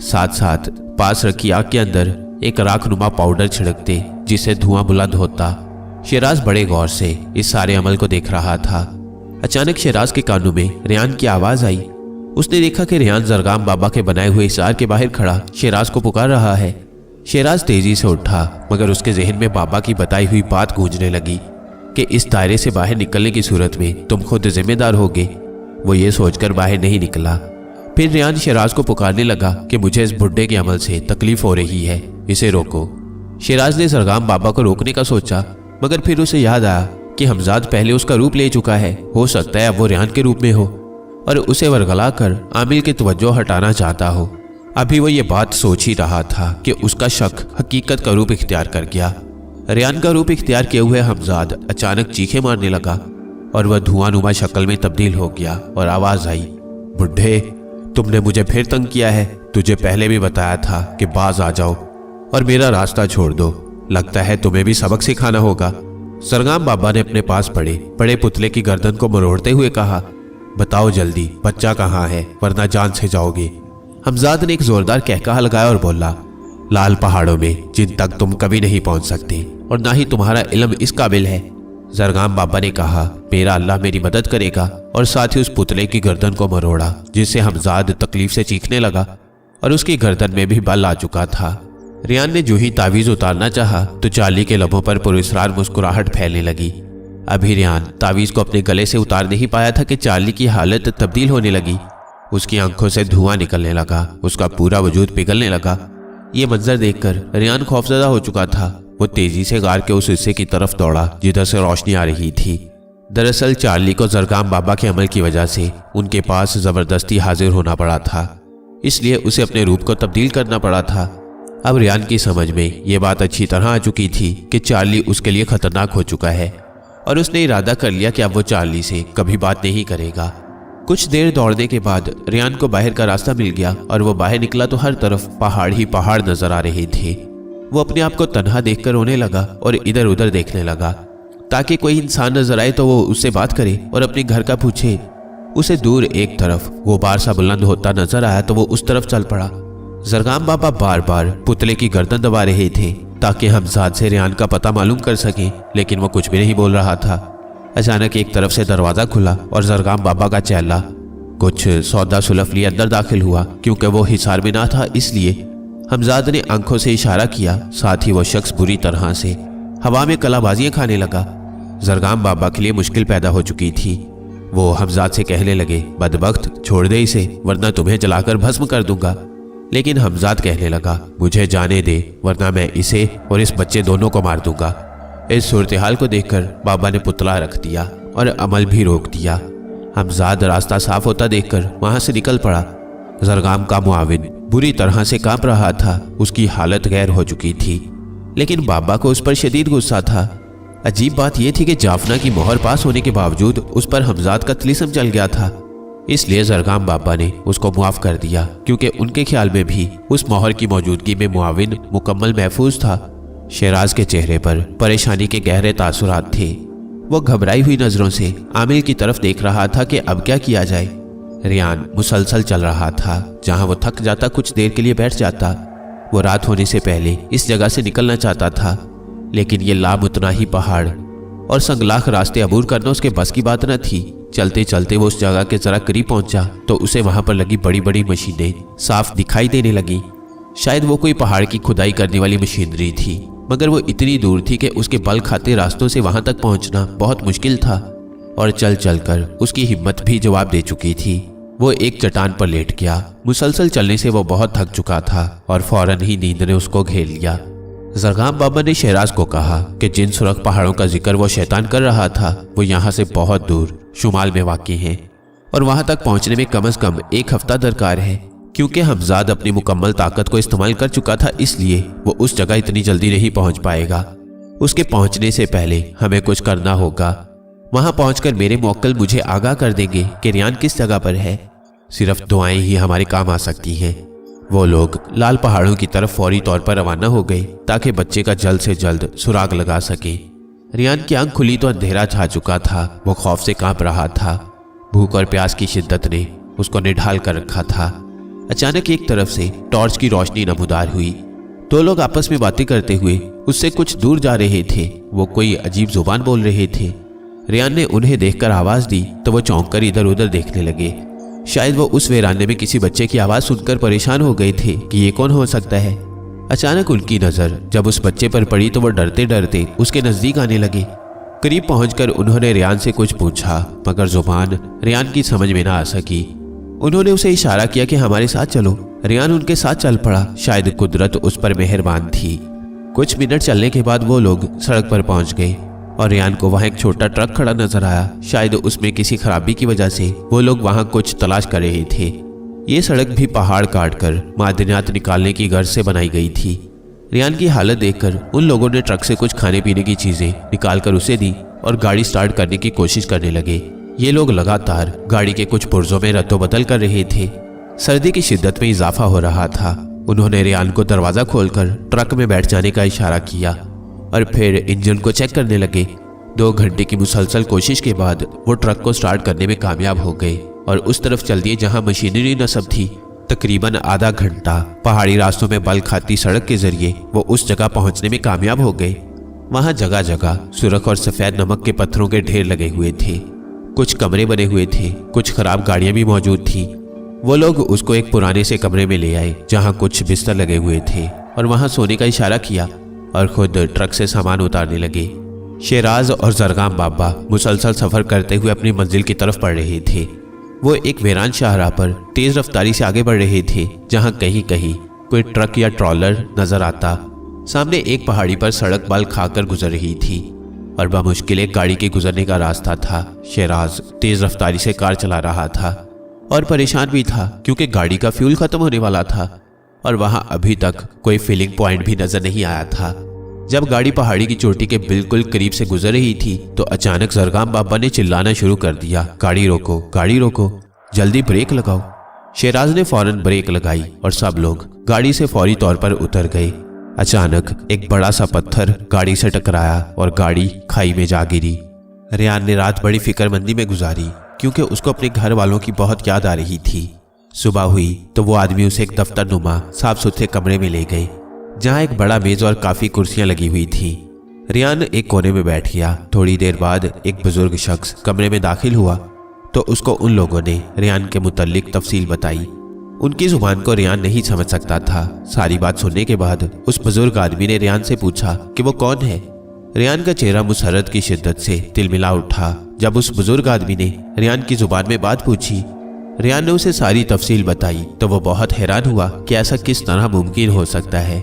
[SPEAKER 1] साथ साथ पास रखी आग के अंदर एक राखनुमा पाउडर छिड़कते जिससे धुआं बुलंद होता। शहराज बड़े गौर से इस सारे अमल को देख रहा था। अचानक शहराज के कानों में रेहान की आवाज आई। उसने देखा कि रेहान जरगाम बाबा के बनाए हुए हिसार के बाहर खड़ा शहराज को पुकार रहा है। शहराज तेजी से उठा, मगर उसके जहन में बाबा की बताई हुई बात गूंजने लगी कि इस दायरे से बाहर निकलने की सूरत में तुम खुद जिम्मेदार होगे। वो ये सोचकर बाहर नहीं निकला। फिर रेहान शहराज को पुकारने लगा कि मुझे इस बुड्ढे के अमल से तकलीफ हो रही है, इसे रोको। शहराज ने जरगाम बाबा को रोकने का सोचा, मगर फिर उसे याद आया कि हमजाद पहले उसका रूप ले चुका है। हो सकता है अब वो रेहान के रूप में हो और उसे वरगला कर आमिल की तवज्जो हटाना चाहता हो। अभी वो ये बात सोच ही रहा था कि उसका शक हकीकत का रूप इख्तियार कर गया। रेहान का रूप इख्तियार किए हुए हमजाद अचानक चीखें मारने लगा और वह धुआंनुमा शक्ल में तब्दील हो गया और आवाज आई, बुड्ढे, तुमने मुझे फिर तंग किया है। तुझे पहले भी बताया था कि बाज आ जाओ और मेरा रास्ता छोड़ दो। लगता है तुम्हें भी सबक सिखाना होगा। जरगाम बाबा ने अपने पास पड़े बड़े पुतले की गर्दन को मरोड़ते हुए कहा, बताओ जल्दी, बच्चा कहाँ है, वरना जान से जाओगे। हमजाद ने एक जोरदार कहकहा लगाया और बोला, लाल पहाड़ों में, जिन तक तुम कभी नहीं पहुंच सकते और ना ही तुम्हारा इल्म इस काबिल है। जरगाम बाबा ने कहा, मेरा अल्लाह मेरी मदद करेगा, और साथ ही उस पुतले की गर्दन को मरोड़ा, जिससे हमजाद तकलीफ से चीखने लगा और उसकी गर्दन में भी बल आ चुका था। रेहान ने जो ही तावीज उतारना चाहा तो चार्ली के लबों पर पुरस्कार मुस्कुराहट फैलने लगी। अभी रेहान तावीज को अपने गले से उतार नहीं पाया था कि चार्ली की हालत तब्दील होने लगी। उसकी आंखों से धुआं निकलने लगा, उसका पूरा वजूद पिघलने लगा। ये मंजर देखकर रेहान खौफजदा हो चुका था। वो तेजी से गार के उस हिस्से की तरफ दौड़ा जिधर से रोशनी आ रही थी। दरअसल चार्ली को जरगाम बाबा के अमल की वजह से उनके पास जबरदस्ती हाजिर होना पड़ा था, इसलिए उसे अपने रूप को तब्दील करना पड़ा था। अब रेहान की समझ में ये बात अच्छी तरह आ चुकी थी कि चार्ली उसके लिए खतरनाक हो चुका है और उसने इरादा कर लिया कि अब वो चार्ली से कभी बात नहीं करेगा। कुछ देर दौड़ने के बाद रेहान को बाहर का रास्ता मिल गया और वो बाहर निकला तो हर तरफ पहाड़ ही पहाड़ नजर आ रहे थे। वो अपने आप को तन्हा देखकर रोने लगा और इधर उधर देखने लगा ताकि कोई इंसान नजर आए तो वो उससे बात करे और अपने घर का पूछे। उसे दूर एक तरफ गुबार सा बुलंद होता नजर आया तो वो उस तरफ चल पड़ा। जरगाम बाबा बार बार पुतले की गर्दन दबा रहे थे ताकि हमजाद से रेहान का पता मालूम कर सके, लेकिन वो कुछ भी नहीं बोल रहा था। अचानक एक तरफ से दरवाजा खुला और जरगाम बाबा का चेला कुछ सौदा सुलफ लिए अंदर दाखिल हुआ। क्योंकि वो हिसार में ना था इसलिए हमजाद ने आंखों से इशारा किया। साथ ही वो शख्स बुरी तरह से हवा में कलाबाजियां खाने लगा। जरगाम बाबा के लिए मुश्किल पैदा हो चुकी थी। वो हमजाद से कहने लगे, बदबख्त छोड़ दे इसे वरना तुम्हें जलाकर भस्म कर दूंगा। लेकिन हमजाद कहने लगा, मुझे जाने दे वरना मैं इसे और इस बच्चे दोनों को मार दूंगा। इस सूरत हाल को देखकर बाबा ने पुतला रख दिया और अमल भी रोक दिया। हमजाद रास्ता साफ होता देखकर वहां से निकल पड़ा। जरगाम का मुआविन बुरी तरह से कांप रहा था। उसकी हालत गैर हो चुकी थी, लेकिन बाबा को उस पर शदीद गुस्सा था। अजीब बात यह थी कि जाफना की मोहर पास होने के बावजूद उस पर हमजाद का तिलिस्म चल गया था। इसलिए जरगाम बाबा ने उसको मुआफ कर दिया, क्योंकि उनके ख्याल में भी उस मोहर की मौजूदगी में मुआविन मुकम्मल महफूज था। शेराज के चेहरे पर परेशानी के गहरे तासुरात थे। वो घबराई हुई नजरों से आमिर की तरफ देख रहा था कि अब क्या किया जाए। रेहान मुसलसल चल रहा था। जहां वो थक जाता कुछ देर के लिए बैठ जाता। वो रात होने से पहले इस जगह से निकलना चाहता था, लेकिन ये लामुतनाही पहाड़ और संगलाख रास्ते अबूर करना उसके बस की बात न थी। चलते चलते वो उस जगह के जरा करीब पहुंचा तो उसे वहां पर लगी बड़ी बड़ी मशीनें साफ दिखाई देने लगी। शायद वो कोई पहाड़ की खुदाई करने वाली मशीनरी थी, मगर वो इतनी दूर थी कि उसके बल खाते रास्तों से वहां तक पहुंचना बहुत मुश्किल था। और चल चल कर उसकी हिम्मत भी जवाब दे चुकी थी। वो एक चट्टान पर लेट गया। मुसलसल चलने से वो बहुत थक चुका था और फौरन ही नींद ने उसको घेर लिया। जरगाम बाबा ने शेराज को कहा कि जिन सुरख पहाड़ों का जिक्र वो शैतान कर रहा था वो यहाँ से बहुत दूर शुमाल में वाक़ हैं और वहां तक पहुंचने में कम से कम 1 हफ्ता दरकार है। क्योंकि हमजाद अपनी मुकम्मल ताकत को इस्तेमाल कर चुका था, इसलिए वो उस जगह इतनी जल्दी नहीं पहुंच पाएगा। उसके पहुंचने से पहले हमें कुछ करना होगा। वहां पहुंचकर मेरे मुवक्किल मुझे आगाह कर देंगे कि रेहान किस जगह पर है। सिर्फ दुआएं ही हमारे काम आ सकती हैं। वो लोग लाल पहाड़ों की तरफ फौरी तौर पर रवाना हो गए ताकि बच्चे का जल्द से जल्द सुराग लगा सके। रेहान की आंख खुली तो अंधेरा छा चुका था। वो खौफ से कांप रहा था। भूख और प्यास की शिद्दत ने उसको निढाल कर रखा था। अचानक एक तरफ से टॉर्च की रोशनी नमूदार हुई। 2 लोग आपस में बातें करते हुए उससे कुछ दूर जा रहे थे। वो कोई अजीब जुबान बोल रहे थे। रेहान ने उन्हें देखकर आवाज दी तो वो चौंक कर इधर उधर देखने लगे। शायद वो उस वीराने में किसी बच्चे की आवाज सुनकर परेशान हो गए थे कि ये कौन हो सकता है। अचानक उनकी नजर जब उस बच्चे पर पड़ी तो वो डरते डरते उसके नजदीक आने लगे। करीब पहुंचकर उन्होंने रेहान से कुछ पूछा, मगर जुबान रेहान की समझ में ना आ सकी। उन्होंने उसे इशारा किया कि हमारे साथ चलो। रेहान उनके साथ चल पड़ा। शायद कुदरत उस पर मेहरबान थी। कुछ मिनट चलने के बाद वो लोग सड़क पर पहुंच गए और रेहान को वहां एक छोटा ट्रक खड़ा नजर आया। शायद उसमें किसी खराबी की वजह से वो लोग वहां कुछ तलाश कर रहे थे। ये सड़क भी पहाड़ काट कर मादनियात निकालने की गर्ज से बनाई गई थी। रेहान की हालत देखकर उन लोगों ने ट्रक से कुछ खाने पीने की चीजें निकाल कर उसे दी और गाड़ी स्टार्ट करने की कोशिश करने लगे। ये लोग लगातार गाड़ी के कुछ पुर्जों में रद्दोबदल कर रहे थे। सर्दी की शिद्दत में इजाफा हो रहा था। उन्होंने रेहान को दरवाजा खोलकर ट्रक में बैठ जाने का इशारा किया और फिर इंजन को चेक करने लगे। 2 घंटे की मुसलसल कोशिश के बाद वो ट्रक को स्टार्ट करने में कामयाब हो गए और उस तरफ चल दिए जहां मशीनरी नस्ब थी। तकरीबन आधा घंटा पहाड़ी रास्तों में बल खाती सड़क के जरिए वो उस जगह पहुंचने में कामयाब हो गए। वहां जगह जगह सुरख और सफेद नमक के पत्थरों के ढेर लगे हुए थे। कुछ कमरे बने हुए थे। कुछ खराब गाड़ियां भी मौजूद थी। वो लोग उसको एक पुराने से कमरे में ले आए जहां कुछ बिस्तर लगे हुए थे और वहां सोने का इशारा किया और खुद ट्रक से सामान उतारने लगे। शेराज और जरगाम बाबा मुसलसल सफर करते हुए अपनी मंजिल की तरफ बढ़ रहे थे। वो एक वीरान शाहराह पर तेज रफ्तारी से आगे बढ़ रहे थे जहां कहीं कहीं कोई ट्रक या ट्रॉलर नजर आता। सामने एक पहाड़ी पर सड़क बाल खाकर गुजर रही थी और बामुश्किल एक गाड़ी के गुजरने का रास्ता था। शेराज तेज रफ्तारी से कार चला रहा था और परेशान भी था क्योंकि गाड़ी का फ्यूल खत्म होने वाला था और वहां अभी तक कोई फिलिंग पॉइंट भी नजर नहीं आया था। जब गाड़ी पहाड़ी की चोटी के बिल्कुल करीब से गुजर रही थी तो अचानक जरगाम बाबा ने चिल्लाना शुरू कर दिया, गाड़ी रोको, गाड़ी रोको, जल्दी ब्रेक लगाओ। शेराज ने फौरन ब्रेक लगाई और सब लोग गाड़ी से फौरी तौर पर उतर गए। अचानक एक बड़ा सा पत्थर गाड़ी से टकराया और गाड़ी खाई में जा गिरी। रेहान ने रात बड़ी फिक्रमंदी में गुजारी। क्योंकि उसको अपने घर वालों की बहुत याद आ रही थी। सुबह हुई तो वो आदमी उसे एक दफ्तर नुमा साफ सुथरे कमरे में ले गए, जहाँ एक बड़ा मेज और काफी कुर्सियां लगी हुई थी। रियान एक कोने में बैठ गया। थोड़ी देर बाद एक बुजुर्ग शख्स कमरे में दाखिल हुआ तो उसको उन लोगों ने रियान के मुतल्लिक तफसील बताई। उनकी जुबान को रियान नहीं समझ सकता था। सारी बात सुनने के बाद उस बुजुर्ग आदमी ने रियान से पूछा कि वो कौन है। रियान का चेहरा मुसरत की शिद्दत से तिलमिला उठा जब उस बुजुर्ग आदमी ने रियान की जुबान में बात पूछी। रियान ने उसे सारी तफसील बताई तो वो बहुत हैरान हुआ कि ऐसा किस तरह मुमकिन हो सकता है,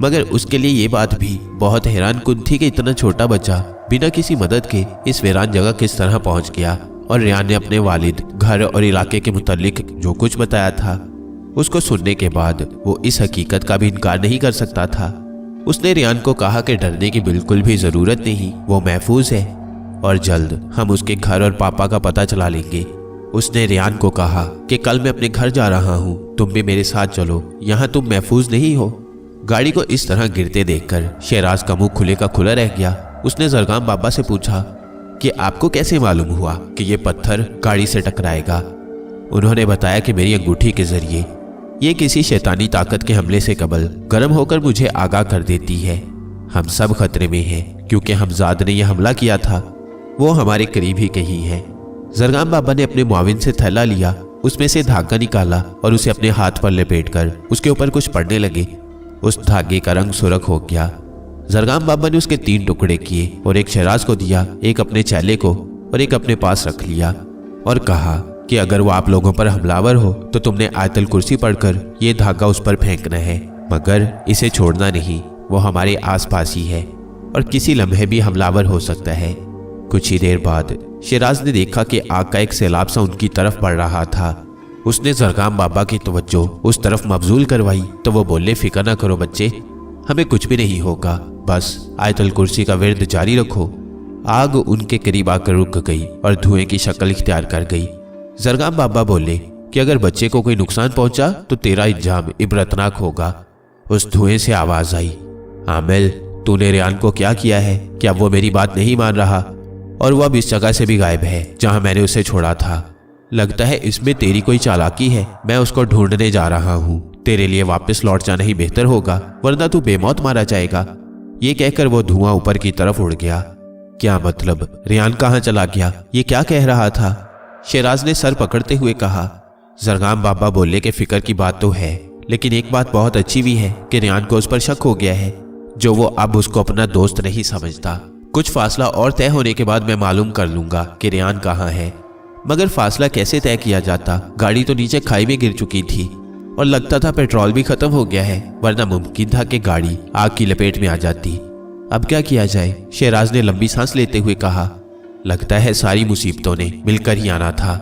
[SPEAKER 1] मगर उसके लिए ये बात भी बहुत हैरान कुन थी कि इतना छोटा बच्चा बिना किसी मदद के इस वीरान जगह किस तरह पहुंच गया। और रियान ने अपने वालिद, घर और इलाके के मुतल्लिक जो कुछ बताया था उसको सुनने के बाद वो इस हकीकत का भी इनकार नहीं कर सकता था। उसने रियान को कहा कि डरने की बिल्कुल भी जरूरत नहीं, वो महफूज है और जल्द हम उसके घर और पापा का पता चला लेंगे। उसने रियान को कहा कि कल मैं अपने घर जा रहा हूँ, तुम भी मेरे साथ चलो, यहाँ तुम महफूज नहीं हो। गाड़ी को इस तरह गिरते देखकर शहराज का मुंह खुले का खुला रह गया। उसने जरगाम बाबा से पूछा कि आपको कैसे मालूम हुआ कि ये पत्थर गाड़ी से टकराएगा। उन्होंने बताया कि मेरी अंगूठी के जरिए ये किसी शैतानी ताकत के हमले से कबल गर्म होकर मुझे आगाह कर देती है। हम सब खतरे में हैं क्योंकि हमजाद ने यह हमला किया था, वो हमारे करीब ही कहीं है। जरगाम बाबा ने अपने मुआविन से थैला लिया, उसमें से धागा निकाला और उसे अपने हाथ पर लपेटकर उसके ऊपर कुछ पड़ने लगे। उस धागे का रंग सुर्ख हो गया। जरगाम बाबा ने उसके 3 टुकड़े किए और एक शहराज को दिया, एक अपने चेले को और एक अपने पास रख लिया और कहा कि अगर वो आप लोगों पर हमलावर हो तो तुमने आयतल कुर्सी पढ़कर ये धागा उस पर फेंकना है, मगर इसे छोड़ना नहीं, वो हमारे आसपास ही है और किसी लम्हे भी हमलावर हो सकता है। कुछ ही देर बाद शहराज ने देखा कि आग का एक सैलाब सा उनकी तरफ बढ़ रहा था। उसने जरगाम बाबा की तवज्जो उस तरफ मबजूल करवाई तो वो बोले, फिक्र ना करो बच्चे, हमें कुछ भी नहीं होगा, बस आयतल कुर्सी का विर्द जारी रखो। आग उनके करीब आकर रुक गई और धुएं की शक्ल इख्तियार कर गई। जरगाम बाबा बोले कि अगर बच्चे को कोई नुकसान पहुंचा तो तेरा इंजाम इबरतनाक होगा। उस धुएं से आवाज आई, आमिल, तूने रियान को क्या किया है? क्या वो मेरी बात नहीं मान रहा और वो अब इस जगह से भी गायब है जहां मैंने उसे छोड़ा था? लगता है इसमें तेरी कोई चालाकी है। मैं उसको ढूंढने जा रहा हूँ। तेरे लिए वापस लौट जाना ही बेहतर होगा, वरना तू बेमौत मारा जाएगा। ये कहकर वो धुआं ऊपर की तरफ उड़ गया। क्या मतलब, रियान कहाँ चला गया? ये क्या कह रहा था? शहराज ने सर पकड़ते हुए कहा। जरगाम बाबा बोले कि फिक्र की बात तो है, लेकिन एक बात बहुत अच्छी भी है कि रियान को उस पर शक हो गया है, जो वो अब उसको अपना दोस्त नहीं समझता। कुछ फासला और तय होने के बाद मैं मालूम कर लूंगा कि रियान कहाँ है। मगर फासला कैसे तय किया जाता? गाड़ी तो नीचे खाई में गिर चुकी थी और लगता था पेट्रोल भी खत्म हो गया है, वरना मुमकिन था कि गाड़ी आग की लपेट में आ जाती। अब क्या किया जाए? शहराज ने लंबी सांस लेते हुए कहा। लगता है सारी मुसीबतों ने मिलकर ही आना था।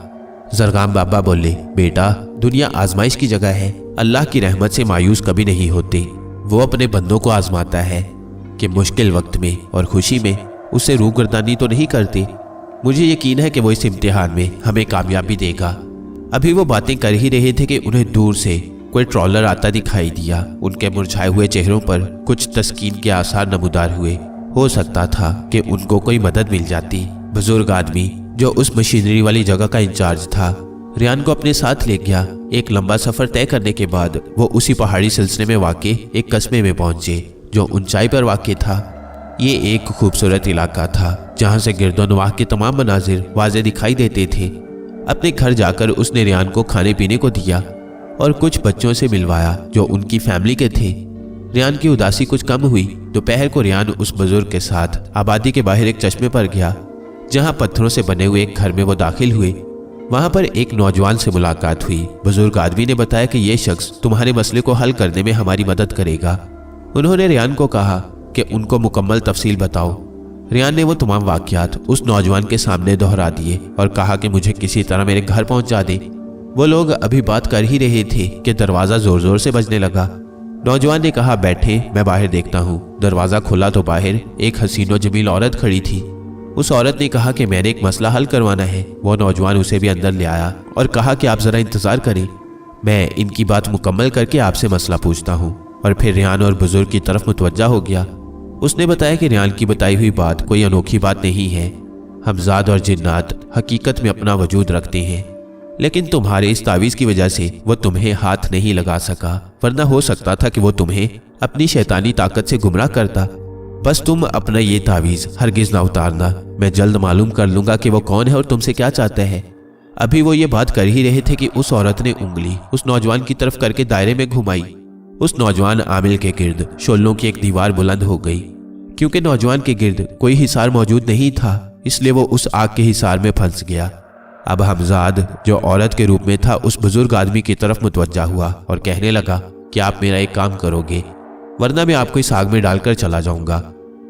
[SPEAKER 1] जरगाम बाबा बोले, बेटा, दुनिया आजमाइश की जगह है। अल्लाह की रहमत से मायूस कभी नहीं होते। वो अपने बंदों को आजमाता है कि मुश्किल वक्त में और खुशी में उससे रूगर्दानी तो नहीं करते। मुझे यकीन है कि वो इस इम्तिहान में हमें कामयाबी देगा। अभी वो बातें कर ही रहे थे कि उन्हें दूर से कोई ट्रॉलर आता दिखाई दिया। उनके मुरझाए हुए चेहरों पर कुछ तस्कीन के आसार नमूदार हुए। हो सकता था कि उनको कोई मदद मिल जाती। बुजुर्ग आदमी जो उस मशीनरी वाली जगह का इंचार्ज था, रियान को अपने साथ ले गया। एक लंबा सफर तय करने के बाद वो उसी पहाड़ी सिलसिले में वाक़े एक कस्बे में पहुंचे जो ऊंचाई पर वाक़ था। ये एक खूबसूरत इलाका था जहां से गिरदोनवाह के तमाम मनाजिर वाज़े दिखाई देते थे। अपने घर जाकर उसने रियान को खाने पीने को दिया और कुछ बच्चों से मिलवाया जो उनकी फैमिली के थे। रियान की उदासी कुछ कम हुई। दोपहर को रियान उस बुजुर्ग के साथ आबादी के बाहर एक चश्मे पर गया, जहां पत्थरों से बने हुए एक घर में वो दाखिल हुए। वहां पर एक नौजवान से मुलाकात हुई। बुजुर्ग आदमी ने बताया कि यह शख्स तुम्हारे मसले को हल करने में हमारी मदद करेगा। उन्होंने रियान को कहा कि उनको मुकम्मल तफसील बताओ। रियान ने वो तमाम वाक़यात उस नौजवान के सामने दोहरा दिए और कहा कि मुझे किसी तरह मेरे घर पहुंचा दे। वो लोग अभी बात कर ही रहे थे कि दरवाज़ा ज़ोर ज़ोर से बजने लगा। नौजवान ने कहा, बैठे, मैं बाहर देखता हूँ। दरवाज़ा खुला तो बाहर एक हसीन व जमील औरत खड़ी थी। उस औरत ने कहा कि मैंने एक मसला हल करवाना है। वो नौजवान उसे भी अंदर ले आया और कहा कि आप ज़रा इंतज़ार करें, मैं इनकी बात मुकम्मल करके आपसे मसला पूछता हूँ। और फिर रियान और बुजुर्ग की तरफ मुतवज्जा हो गया। उसने बताया कि रियान की बताई हुई बात कोई अनोखी बात नहीं है। हमजाद और जिन्नात हकीकत में अपना वजूद रखते हैं, लेकिन तुम्हारे इस तावीज़ की वजह से वो तुम्हें हाथ नहीं लगा सका, वरना हो सकता था कि वो तुम्हें अपनी शैतानी ताकत से गुमराह करता। बस तुम अपना ये तावीज़ हरगिज़ ना उतारना। मैं जल्द मालूम कर लूँगा कि वो कौन है और तुमसे क्या चाहता है। अभी वो ये बात कर ही रहे थे कि उस औरत ने उंगली उस नौजवान की तरफ करके दायरे में घुमाई। उस नौजवान आमिल के गिर्द शोलों की एक दीवार बुलंद हो गई। क्योंकि नौजवान के गिर्द कोई हिसार मौजूद नहीं था, इसलिए वो उस आग के हिसार में फंस गया। अब हमजाद जो औरत के रूप में था उस बुजुर्ग आदमी की तरफ मुतवज्जा हुआ और कहने लगा कि आप मेरा एक काम करोगे, वरना मैं आपको इस आग में डालकर चला जाऊंगा,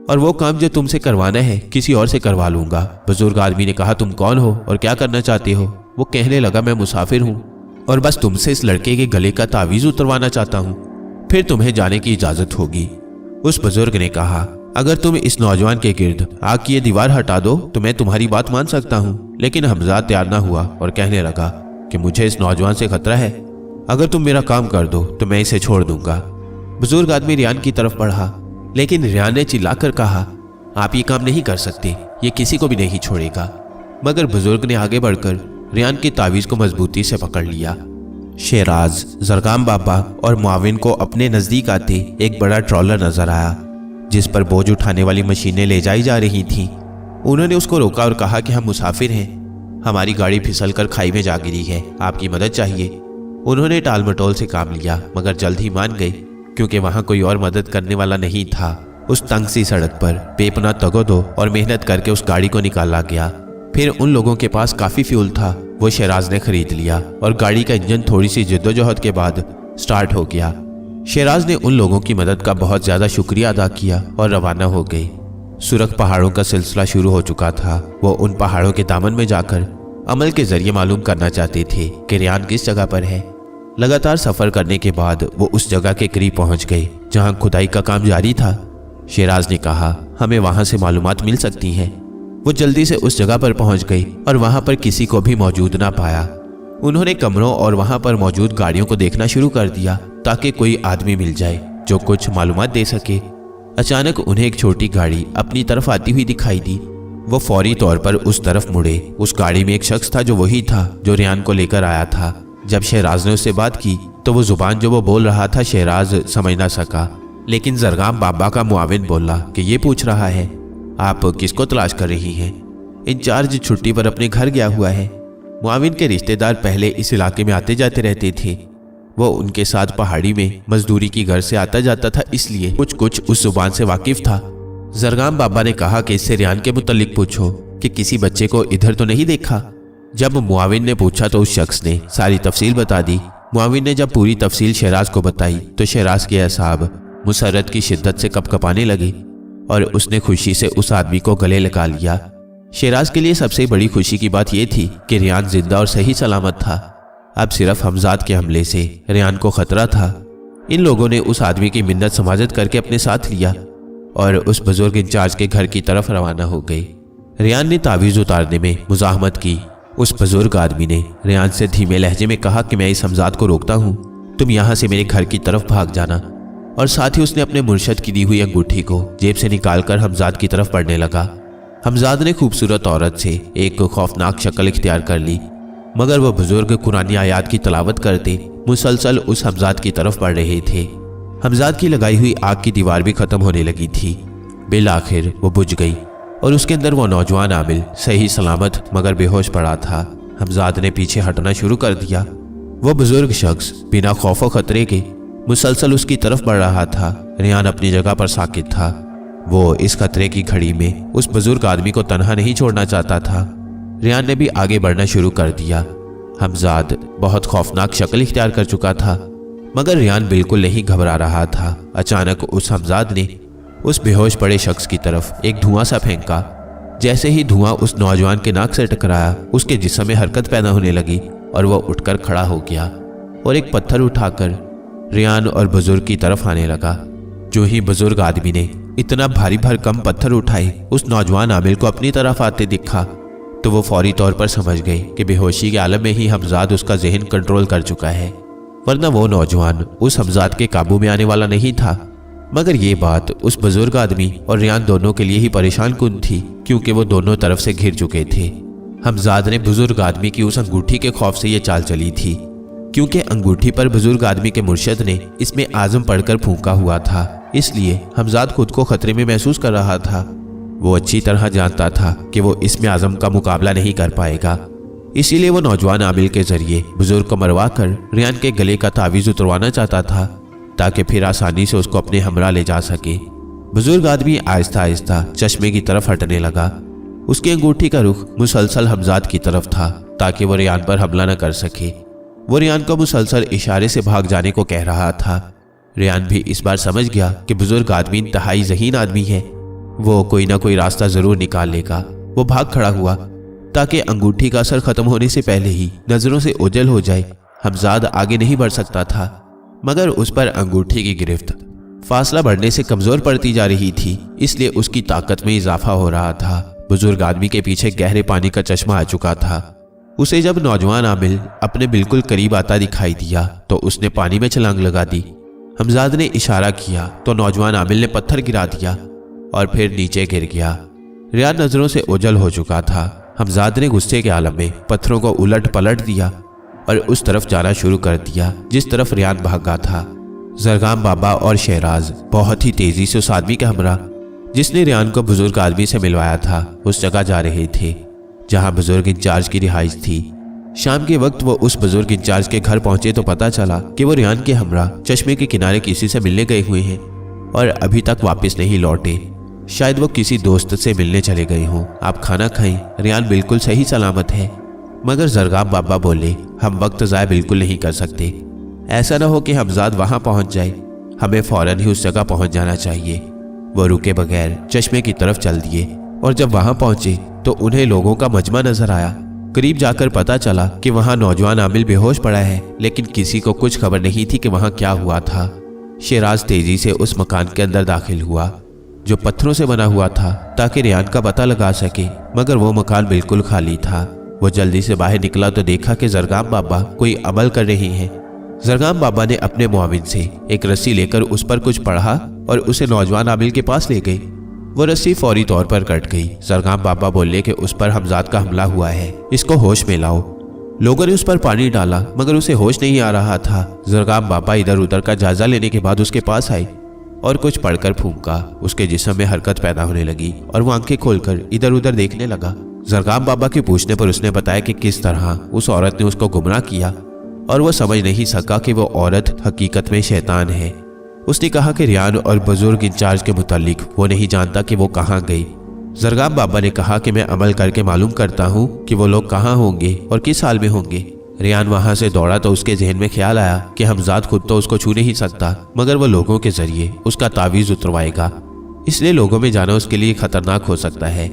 [SPEAKER 1] और वो काम जो तुमसे करवाना है किसी और से करवा लूंगा। बुजुर्ग आदमी ने कहा, तुम कौन हो और क्या करना चाहते हो? वो कहने लगा, मैं मुसाफिर हूँ और बस तुमसे इस लड़के के गले का तावीज़ उतरवाना चाहता हूँ, फिर तुम्हें जाने की इजाज़त होगी। उस बुजुर्ग ने कहा, अगर तुम इस नौजवान के गिर्द आग की ये दीवार हटा दो तो मैं तुम्हारी बात मान सकता हूँ। लेकिन हमजाद तैयार ना हुआ और कहने लगा कि मुझे इस नौजवान से खतरा है, अगर तुम मेरा काम कर दो तो मैं इसे छोड़ दूंगा। बुजुर्ग आदमी रियान की तरफ बढ़ा, लेकिन रियान ने चिल्लाकर कहा, आप ये काम नहीं कर सकते, ये किसी को भी नहीं छोड़ेगा। मगर बुजुर्ग ने आगे बढ़कर रियान की तावीज़ को मजबूती से पकड़ लिया। शेराज, जरगाम बाबा और मुआविन को अपने नज़दीक आते एक बड़ा ट्रॉलर नजर आया जिस पर बोझ उठाने वाली मशीनें ले जाई जा रही थीं। उन्होंने उसको रोका और कहा कि हम मुसाफिर हैं, हमारी गाड़ी फिसल कर खाई में जा गिरी है, आपकी मदद चाहिए। उन्होंने टाल मटोल से काम लिया मगर जल्द ही मान गए, क्योंकि वहां कोई और मदद करने वाला नहीं था। उस तंग सी सड़क पर बेपनाह तगोदो और मेहनत करके उस गाड़ी को निकाला गया। फिर उन लोगों के पास काफ़ी फ्यूल था, वो शेराज ने खरीद लिया और गाड़ी का इंजन थोड़ी सी जद्दोजहद के बाद स्टार्ट हो गया। शेराज ने उन लोगों की मदद का बहुत ज़्यादा शुक्रिया अदा किया और रवाना हो गए। सुरख पहाड़ों का सिलसिला शुरू हो चुका था। वो उन पहाड़ों के दामन में जाकर अमल के जरिए मालूम करना चाहते थे कि रियान किस जगह पर है। लगातार सफ़र करने के बाद वो उस जगह के करीब पहुंच गए जहां खुदाई का काम जारी था। शेराज ने कहा, हमें वहां से मालूमात मिल सकती हैं। वो जल्दी से उस जगह पर पहुंच गई और वहां पर किसी को भी मौजूद ना पाया। उन्होंने कमरों और वहां पर मौजूद गाड़ियों को देखना शुरू कर दिया ताकि कोई आदमी मिल जाए जो कुछ मालूमात दे सके। अचानक उन्हें एक छोटी गाड़ी अपनी तरफ आती हुई दिखाई दी। वो फौरी तौर पर उस तरफ मुड़े। उस गाड़ी में एक शख्स था जो वही था जो रियान को लेकर आया था। जब शेराज ने उससे बात की तो वो जुबान जो वो बोल रहा था शेराज समझ ना सका, लेकिन जरगाम बाबा का मुआविन बोला कि ये पूछ रहा है, आप किसको तलाश कर रही हैं? इंचार्ज छुट्टी पर अपने घर गया हुआ है। मुआविन के रिश्तेदार पहले इस इलाके में आते जाते रहते थे। वो उनके साथ पहाड़ी में मजदूरी की घर से आता जाता था, इसलिए कुछ उस जुबान से वाकिफ था। जरगाम बाबा ने कहा कि इससे रियान के मुतल्लिक पूछो कि किसी बच्चे को इधर तो नहीं देखा। जब मुआविन ने पूछा तो उस शख्स ने सारी तफसील बता दी। मुआविन ने जब पूरी तफसील शेराज को बताई तो शेराज के असाब मुसर्रत की शिद्दत से कपकपाने लगे और उसने खुशी से उस आदमी को गले लगा लिया। शेराज के लिए सबसे बड़ी खुशी की बात यह थी कि रियान जिंदा और सही सलामत था। अब सिर्फ हमजाद के हमले से रियान को खतरा था। इन लोगों ने उस आदमी की मिन्नत समाजत करके अपने साथ लिया और उस बुजुर्ग इंचार्ज के घर की तरफ रवाना हो गए। रियान ने तावीज़ उतारने में मुजाहमत की। उस बुजुर्ग आदमी ने रियान से धीमे लहजे में कहा कि मैं इस हमजाद को रोकता हूँ, तुम यहाँ से मेरे घर की तरफ भाग जाना। और साथ ही उसने अपने मुर्शद की दी हुई अंगूठी को जेब से निकालकर हमजाद की तरफ बढ़ने लगा। हमजाद ने खूबसूरत औरत से एक खौफनाक शक्ल इख्तियार कर ली, मगर वह बुजुर्ग कुरानी आयात की तलावत करते मुसलसल उस हमजाद की तरफ बढ़ रहे थे। हमजाद की लगाई हुई आग की दीवार भी खत्म होने लगी थी। बिल आखिर वो बुझ गई और उसके अंदर वो नौजवान आमिल सही सलामत मगर बेहोश पड़ा था। हमजाद ने पीछे हटना शुरू कर दिया। वो बुजुर्ग शख्स बिना खौफ व खतरे के मुसलसल उसकी तरफ बढ़ रहा था। रियान अपनी जगह पर साकित था। वो इस खतरे की घड़ी में उस बुजुर्ग आदमी को तन्हा नहीं छोड़ना चाहता था। रियान ने भी आगे बढ़ना शुरू कर दिया। हमजाद बहुत खौफनाक शक्ल इख्तियार कर चुका था, मगर रियान बिल्कुल नहीं घबरा रहा था। अचानक उस हमजाद ने उस बेहोश पड़े शख्स की तरफ एक धुआं सा फेंका। जैसे ही धुआं उस नौजवान के नाक से टकराया, उसके जिस्म में हरकत पैदा होने लगी और वह उठकर खड़ा हो गया और एक पत्थर उठाकर रियान और बुजुर्ग की तरफ आने लगा। जो ही बुजुर्ग आदमी ने इतना भारी भरकम पत्थर उठाए उस नौजवान आमिल को अपनी तरफ आते दिखा तो वो फौरी तौर पर समझ गए कि बेहोशी के आलम में ही हमजाद उसका जहन कंट्रोल कर चुका है, वरना वो नौजवान उस हमजाद के काबू में आने वाला नहीं था। मगर ये बात उस बुजुर्ग आदमी और रियान दोनों के लिए ही परेशान कुन थी, क्योंकि वो दोनों तरफ से घिर चुके थे। हमजाद ने बुजुर्ग आदमी की उस अंगूठी के खौफ से ये चाल चली थी, क्योंकि अंगूठी पर बुजुर्ग आदमी के मुर्शद ने इसमें आज़म पढ़कर फूंका हुआ था। इसलिए हमजाद खुद को खतरे में महसूस कर रहा था। वो अच्छी तरह जानता था कि वो इसमें आज़म का मुकाबला नहीं कर पाएगा। इसीलिए वो नौजवान आमिल के जरिए बुजुर्ग को मरवा कर रियान के गले का तावीज़ उतरवाना चाहता था, ताकि फिर आसानी से उसको अपने हमरा ले जा सके। बुजुर्ग आदमी आहिस्ता आहिस्ता चश्मे की तरफ हटने लगा। उसकी अंगूठी का रुख मुसलसल हमजाद की तरफ था, ताकि वो रियान पर हमला न कर सके। वो रियान को मुसलसल इशारे से भाग जाने को कह रहा था। रियान भी इस बार समझ गया कि बुजुर्ग आदमी इंतहाई ज़हीन आदमी है, वो कोई ना कोई रास्ता ज़रूर निकाल लेगा। वो भाग खड़ा हुआ ताकि अंगूठी का असर खत्म होने से पहले ही नज़रों से ओझल हो जाए। हमजाद आगे नहीं बढ़ सकता था, मगर उस पर अंगूठी की गिरफ्त फासला बढ़ने से कमज़ोर पड़ती जा रही थी, इसलिए उसकी ताकत में इजाफा हो रहा था। बुजुर्ग आदमी के पीछे गहरे पानी का चश्मा आ चुका था। उसे जब नौजवान आमिल अपने बिल्कुल करीब आता दिखाई दिया तो उसने पानी में छलांग लगा दी। हमजाद ने इशारा किया तो नौजवान आमिल ने पत्थर गिरा दिया और फिर नीचे गिर गया। रियान नज़रों से ओझल हो चुका था। हमजाद ने गुस्से के आलम में पत्थरों को उलट पलट दिया और उस तरफ जाना शुरू कर दिया जिस तरफ रियान भागा था। जरगाम बाबा और शहराज बहुत ही तेजी से उस आदमी के हमरा जिसने रियान को बुजुर्ग आदमी से मिलवाया था उस जगह जा रहे थे जहां बुजुर्ग इंचार्ज की रिहाइश थी। शाम के वक्त वो उस बुजुर्ग इंचार्ज के घर पहुंचे तो पता चला कि वो रियान के हमरा चश्मे के किनारे किसी से मिलने गए हुए हैं और अभी तक वापस नहीं लौटे। शायद वो किसी दोस्त से मिलने चले गए हों। आप खाना खाएं, रियान बिल्कुल सही सलामत है। मगर जरगाम बाबा बोले, हम वक्त ज़ाया बिल्कुल नहीं कर सकते। ऐसा ना हो कि हमजाद वहां पहुंच जाए, हमें फौरन ही उस जगह पहुंच जाना चाहिए। वो रुके बगैर चश्मे की तरफ चल दिए और जब वहां पहुंचे तो उन्हें लोगों का मजमा नजर आया। करीब जाकर पता चला कि वहां नौजवान आमिल बेहोश पड़ा है, लेकिन किसी को कुछ खबर नहीं थी कि वहां क्या हुआ था। शहराज तेजी से उस मकान के अंदर दाखिल हुआ जो पत्थरों से बना हुआ था ताकि रियान का पता लगा सके, मगर वो मकान बिल्कुल खाली था। वो जल्दी से बाहर निकला तो देखा कि जरगाम बाबा कोई अमल कर रही हैं। जरगाम बाबा ने अपने मुआविन से एक रस्सी लेकर उस पर कुछ पढ़ा और उसे नौजवान आमिल के पास ले गई। वो रस्सी फौरी तौर पर कट गई। जरगाम बाबा बोले कि उस पर हमजाद का हमला हुआ है, इसको होश में लाओ। लोगों ने उस पर पानी डाला मगर उसे होश नहीं आ रहा था। जरगाम बाबा इधर उधर का जायजा लेने के बाद उसके पास आए और कुछ पढ़कर फूंका। उसके जिस्म में हरकत पैदा होने लगी और वो आंखें खोलकर इधर उधर देखने लगा। जरगाम बाबा के पूछने पर उसने बताया कि किस तरह उस औरत ने उसको गुमराह किया और वो समझ नहीं सका कि वो औरत हकीकत में शैतान है। उसने कहा कि रियान और बुजुर्ग इंचार्ज के मुतालिक वो नहीं जानता कि वो कहाँ गई। जरगाम बाबा ने कहा कि मैं अमल करके मालूम करता हूँ कि वो लोग कहाँ होंगे और किस हाल में होंगे। रियान वहां से दौड़ा तो उसके जहन में ख्याल आया कि हमजाद खुद तो उसको छू नहीं सकता, मगर वो लोगों के जरिए उसका तावीज़ उतरवाएगा, इसलिए लोगों में जाना उसके लिए खतरनाक हो सकता है।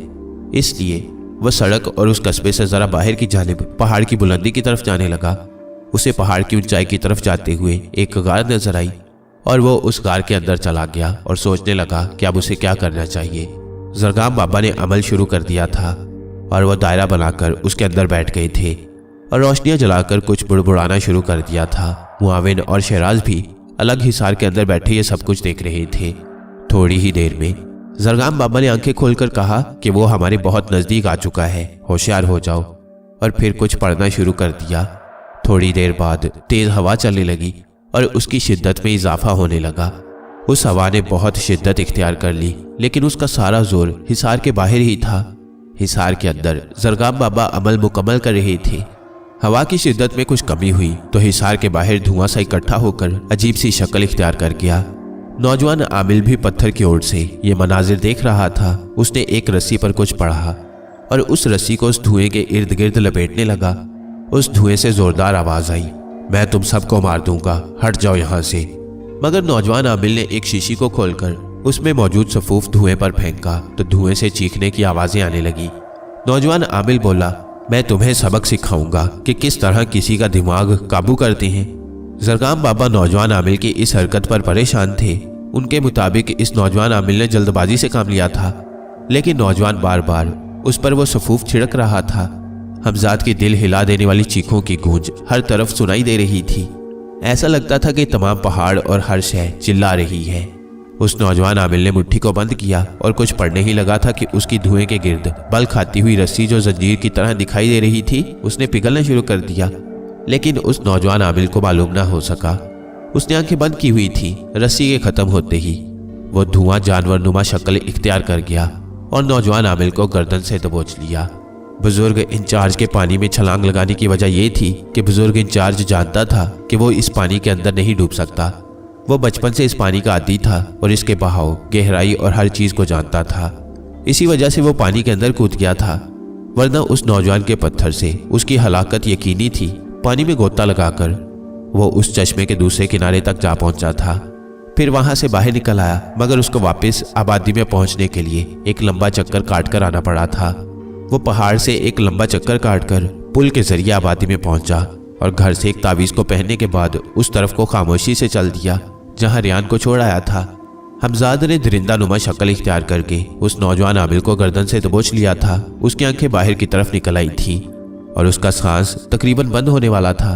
[SPEAKER 1] इसलिए वह सड़क और उस कस्बे से जरा बाहर की जानिब पहाड़ की बुलंदी की तरफ जाने लगा। उसे पहाड़ की ऊंचाई की तरफ जाते हुए एक गार नजर आई और वो उस गार के अंदर चला गया और सोचने लगा कि अब उसे क्या करना चाहिए। जरगाम बाबा ने अमल शुरू कर दिया था और वह दायरा बनाकर उसके अंदर बैठ गए थे और रोशनियां जलाकर कुछ बुड़बुड़ाना शुरू कर दिया था। मुआविन और शहराज भी अलग हिसार के अंदर बैठे ये सब कुछ देख रहे थे। थोड़ी ही देर में जरगाम बाबा ने आंखें खोलकर कहा कि वो हमारे बहुत नजदीक आ चुका है, होशियार हो जाओ, और फिर कुछ पढ़ना शुरू कर दिया। थोड़ी देर बाद तेज हवा चलने लगी और उसकी शिद्दत में इजाफा होने लगा। उस हवा ने बहुत शिद्दत इख्तियार कर ली, लेकिन उसका सारा जोर हिसार के बाहर ही था। हिसार के अंदर जरगाम बाबा अमल मुकम्मल कर रहे थे। हवा की शिद्दत में कुछ कमी हुई तो हिसार के बाहर धुआं सा इकट्ठा होकर अजीब सी शक्ल इख्तियार कर गया। नौजवान आमिल भी पत्थर की ओर से ये मनाजिर देख रहा था। उसने एक रस्सी पर कुछ पढ़ा और उस रस्सी को उस धुएं के इर्द गिर्द लपेटने लगा। उस धुएं से जोरदार आवाज आई, मैं तुम सबको मार दूंगा, हट जाओ यहाँ से। मगर नौजवान आमिल ने एक शीशी को खोलकर उसमें मौजूद सफूफ धुएं पर फेंका तो धुएं से चीखने की आवाजें आने लगी। नौजवान आमिल बोला, मैं तुम्हें सबक सिखाऊंगा कि किस तरह किसी का दिमाग काबू करते हैं। जरगाम बाबा नौजवान आमिल की इस हरकत पर परेशान थे। उनके मुताबिक इस नौजवान आमिल ने जल्दबाजी से काम लिया था, लेकिन नौजवान बार बार उस पर वो सफूफ छिड़क रहा था। हमजाद की दिल हिला देने वाली चीखों की गूंज हर तरफ सुनाई दे रही थी। ऐसा लगता था कि तमाम पहाड़ और हर शय चिल्ला रही है। उस नौजवान आमिल ने मुट्ठी को बंद किया और कुछ पढ़ने ही लगा था कि उसकी धुएं के गिर्द बल खाती हुई रस्सी जो जंजीर की तरह दिखाई दे रही थी उसने पिघलना शुरू कर दिया। लेकिन उस नौजवान आमिल को मालूम ना हो सका। उसने आंखें बंद की हुई थी। रस्सी के खत्म होते ही वो धुआं जानवर नुमा शक्ल इख्तियार कर गया और नौजवान आमिल को गर्दन से दबोच लिया। बुजुर्ग इंचार्ज के पानी में छलांग लगाने की वजह यह थी कि बुजुर्ग इंचार्ज जानता था कि वो इस पानी के अंदर नहीं डूब सकता। वो बचपन से इस पानी का आदी था और इसके बहाव, गहराई और हर चीज को जानता था। इसी वजह से वो पानी के अंदर कूद गया था, वरना उस नौजवान के पत्थर से उसकी हलाकत यकीनी थी। पानी में गोता लगाकर वो उस चश्मे के दूसरे किनारे तक जा पहुंचा था। फिर वहां से बाहर निकल आया, मगर उसको वापस आबादी में पहुंचने के लिए एक लंबा चक्कर काटकर आना पड़ा था। वो पहाड़ से एक लंबा चक्कर काटकर पुल के जरिए आबादी में पहुंचा और घर से एक तावीज को पहनने के बाद उस तरफ को खामोशी से चल दिया जहां रियान को छोड़ आया था। हमजाद ने दरिंदा नुमा शक्ल इख्तियार करके उस नौजवान आमिल को गर्दन से दबोच लिया था। उसकी आंखें बाहर की तरफ निकल आई थी और उसका सांस तकरीबन बंद होने वाला था।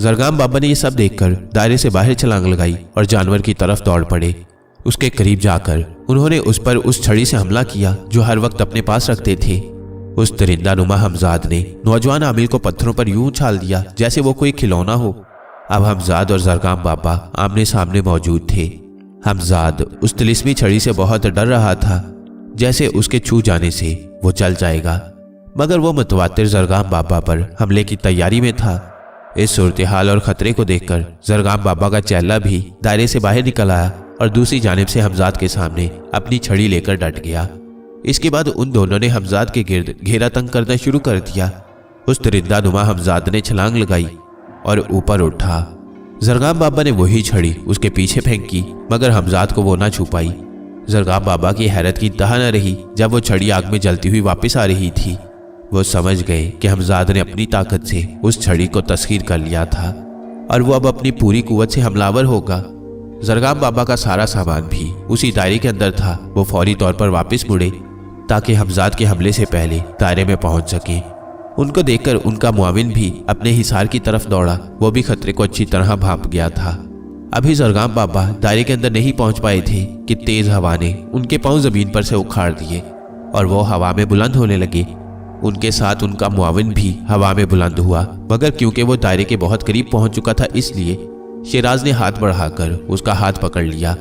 [SPEAKER 1] जरगाम बाबा ने यह सब देखकर दायरे से बाहर छलांग लगाई और जानवर की तरफ दौड़ पड़े। उसके करीब जाकर उन्होंने उस पर उस छड़ी से हमला किया जो हर वक्त अपने पास रखते थे। उस दरिंदा नुमा हमजाद ने नौजवान आमिल को पत्थरों पर यूं उछाल दिया जैसे वो कोई खिलौना हो। अब हमजाद और जरगाम बाबा आमने सामने मौजूद थे। हमजाद उस तिलिस्मी छड़ी से बहुत डर रहा था, जैसे उसके छू जाने से वो जल जाएगा, मगर वो मुतवातिर जरगाम बाबा पर हमले की तैयारी में था। इस सूरत हाल और खतरे को देखकर जरगाम बाबा का चेला भी दायरे से बाहर निकल आया और दूसरी जानिब से हमजाद के सामने अपनी छड़ी लेकर डट गया। इसके बाद उन दोनों ने हमजाद के गिर्द घेरा तंग करना शुरू कर दिया। उस दरिंदा नुमा हमजाद ने छलांग लगाई और ऊपर उठा। जरगाम बाबा ने वही छड़ी उसके पीछे फेंकी, मगर हमजाद को वो ना छू पाई। जरगाम बाबा की हैरत की इंतहा न रही जब वो छड़ी आग में जलती हुई वापस आ रही थी। वो समझ गए कि हमजाद ने अपनी ताकत से उस छड़ी को तस्खीर कर लिया था और वो अब अपनी पूरी कुव्वत से हमलावर होगा। जरगाम बाबा का सारा सामान भी उसी दायरे के अंदर था। वो फौरी तौर पर वापस मुड़े ताकि हमजाद के हमले से पहले दायरे में पहुंच सके। उनको देखकर उनका मुआविन भी अपने हिसार की तरफ दौड़ा। वो भी खतरे को अच्छी तरह भांप गया था। अभी जरगाम बाबा दायरे के अंदर नहीं पहुंच पाए थे कि तेज हवा ने उनके पांव जमीन पर से उखाड़ दिए और वो हवा में बुलंद होने लगे। उनके साथ उनका मुआविन भी हवा में बुलंद हुआ, मगर क्योंकि वो दायरे के बहुत करीब पहुंच चुका था इसलिए शेराज ने हाथ बढ़ाकर उसका हाथ पकड़ लिया।